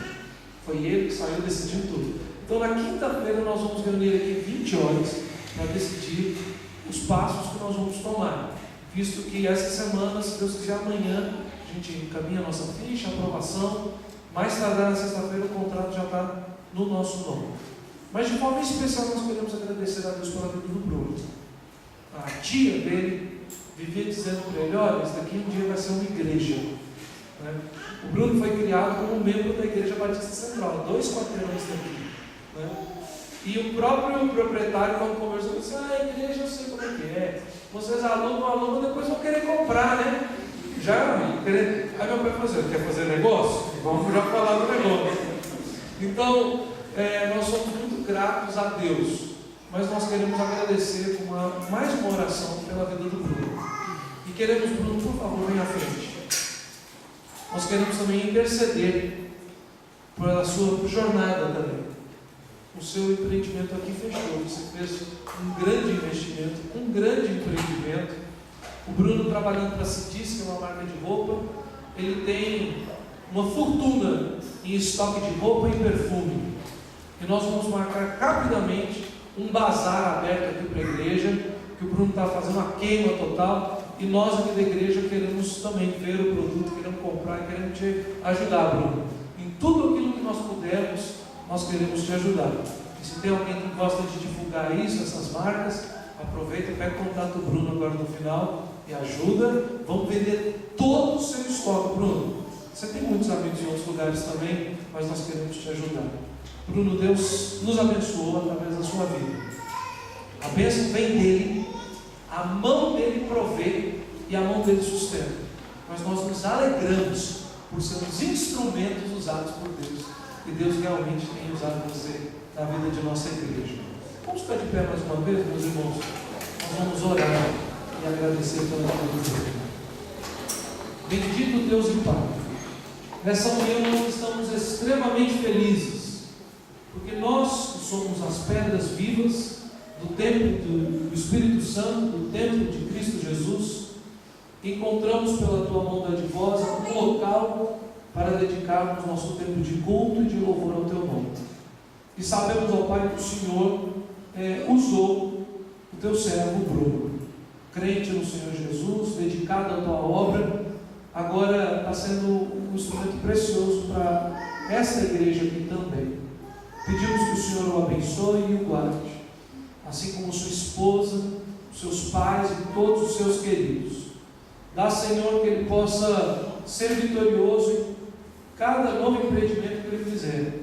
Speaker 1: foi ele que saiu decidindo tudo. Então na quinta-feira nós vamos reunir aqui 20 horas para decidir os passos que nós vamos tomar, visto que essa semana, se Deus quiser, amanhã a gente encaminha a nossa ficha, a aprovação. Mais tardar na sexta-feira o contrato já está no nosso nome. Mas de forma especial nós queremos agradecer a Deus pela vida do Bruno. A tia dele vivia dizendo para ele: olha, isso daqui um dia vai ser uma igreja, né? O Bruno foi criado como membro da Igreja Batista Central, 2 quarteirões daqui, né? E o próprio proprietário, quando conversou, disse: a igreja eu sei como é que é, vocês alugam, depois vão querer comprar, né? Aí meu pai falou assim: quer fazer negócio? Vamos já falar do negócio. Então, nós somos muito gratos a Deus, mas nós queremos agradecer com mais uma oração pela vida do Bruno. E queremos, Bruno, por favor, venha à frente. Nós queremos também interceder pela sua jornada também. O seu empreendimento aqui fechou, você fez um grande investimento, um grande empreendimento. O Bruno, trabalhando para a Cidis, que é uma marca de roupa, ele tem uma fortuna em estoque de roupa e perfume. E nós vamos marcar rapidamente um bazar aberto aqui para a igreja, que o Bruno está fazendo uma queima total, e nós aqui da igreja queremos também ver o produto, queremos comprar e queremos te ajudar, Bruno. Em tudo aquilo que nós pudermos, nós queremos te ajudar. E se tem alguém que gosta de divulgar isso, essas marcas, aproveita e pega o contato do Bruno agora no final e ajuda. Vamos vender todo o seu estoque, Bruno. Você tem muitos amigos em outros lugares também, mas nós queremos te ajudar. Bruno, Deus nos abençoou através da sua vida. A bênção vem dele, a mão dele provê e a mão dele sustenta. Mas nós nos alegramos por sermos instrumentos usados por Deus. E Deus realmente tem usado você na vida de nossa igreja. Vamos ficar de pé mais uma vez, meus irmãos? Nós vamos orar e agradecer pela vida dele. Bendito Deus e Pai, nessa manhã nós estamos extremamente felizes, porque nós que somos as pedras vivas do templo do Espírito Santo, do templo de Cristo Jesus, encontramos pela Tua mão dadivosa um local para dedicarmos nosso tempo de culto e de louvor ao Teu nome. E sabemos, ó Pai, que o Senhor usou o Teu servo Bruno, crente no Senhor Jesus, dedicado à Tua obra, agora está sendo um instrumento precioso para esta igreja aqui também. Pedimos que o Senhor o abençoe e o guarde, assim como sua esposa, seus pais e todos os seus queridos. Dá, Senhor, que ele possa ser vitorioso em cada novo empreendimento que ele fizer.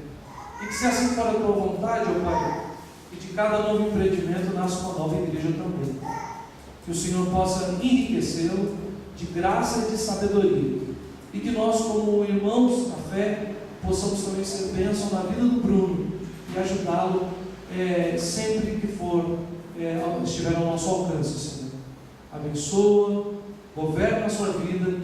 Speaker 1: E que, se assim for a tua vontade, ó Pai, que de cada novo empreendimento nasça uma nova igreja também. Que o Senhor possa enriquecê-lo de graça e de sabedoria. E que nós, como irmãos na fé, possamos também ser bênção na vida do Bruno e ajudá-lo sempre que estiver ao nosso alcance, Senhor. Abençoa, governa a sua vida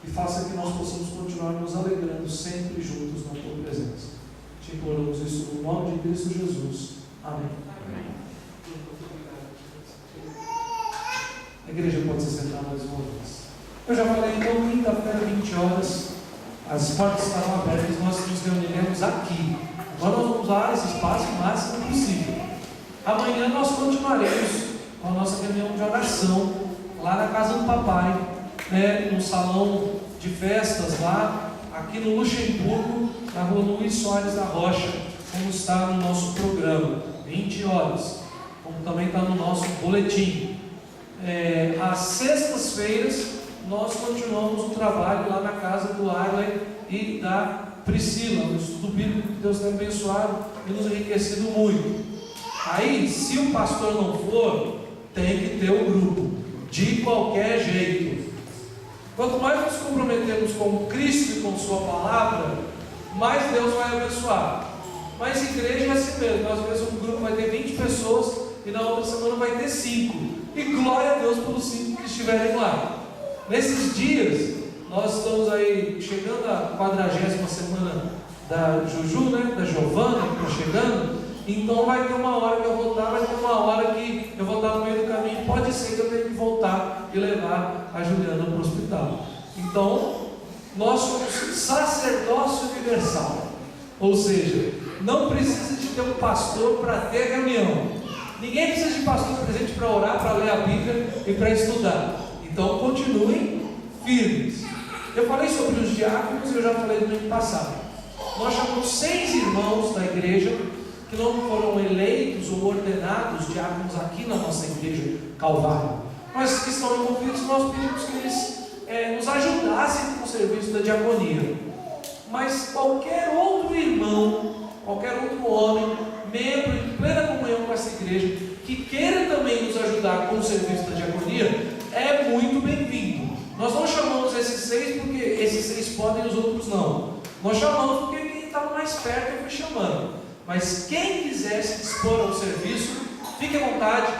Speaker 1: e faça que nós possamos continuar nos alegrando sempre juntos na Tua presença. Te imploramos isso no nome de Cristo Jesus. Amém. Amém. A igreja pode se sentar mais uma vez. Eu já falei, então, quinta-feira, 20 horas, as portas estarão abertas e nós nos reuniremos aqui. Agora nós vamos usar esse espaço o máximo possível. Amanhã nós continuaremos com a nossa reunião de oração lá na casa do papai, no salão de festas lá, aqui no Luxemburgo, na rua Luiz Soares da Rocha, como está no nosso programa, 20 horas, como também está no nosso boletim. Às sextas-feiras nós continuamos o trabalho lá na casa do Arley e da Priscila, no estudo bíblico que Deus tem abençoado e nos enriquecido muito. Aí, se o pastor não for, tem que ter o grupo, de qualquer jeito. Quanto mais nos comprometemos com Cristo e com Sua palavra, mais Deus vai abençoar. Mas igreja é assim mesmo, às vezes um grupo vai ter 20 pessoas e na outra semana vai ter 5. e glória a Deus pelos 5 que estiverem lá. Nesses dias, nós estamos aí chegando à 40ª semana da Juju, né? Da Giovana, que está chegando. Então vai ter uma hora que eu vou estar, vai ter uma hora que eu vou estar no meio do caminho. Pode ser que eu tenha que voltar e levar a Juliana para o hospital. Então, nós somos sacerdócio universal. Ou seja, não precisa de ter um pastor para ter reunião. Ninguém precisa de pastor presente para orar, para ler a Bíblia e para estudar. Então continuem firmes. Eu falei sobre os diáconos e eu já falei no ano passado. Nós chamamos 6 irmãos da igreja que não foram eleitos ou ordenados diáconos aqui na nossa igreja Calvário, mas que estão envolvidos. Nós pedimos que eles nos ajudassem com o serviço da diaconia. Mas qualquer outro irmão, qualquer outro homem, membro em plena comunhão com essa igreja, que queira também nos ajudar com o serviço da diaconia, é muito bem-vindo. Nós não chamamos esses 6 porque esses 6 podem e os outros não. Nós chamamos porque quem estava mais perto eu fui chamando. Mas quem quiser se dispor ao serviço, fique à vontade.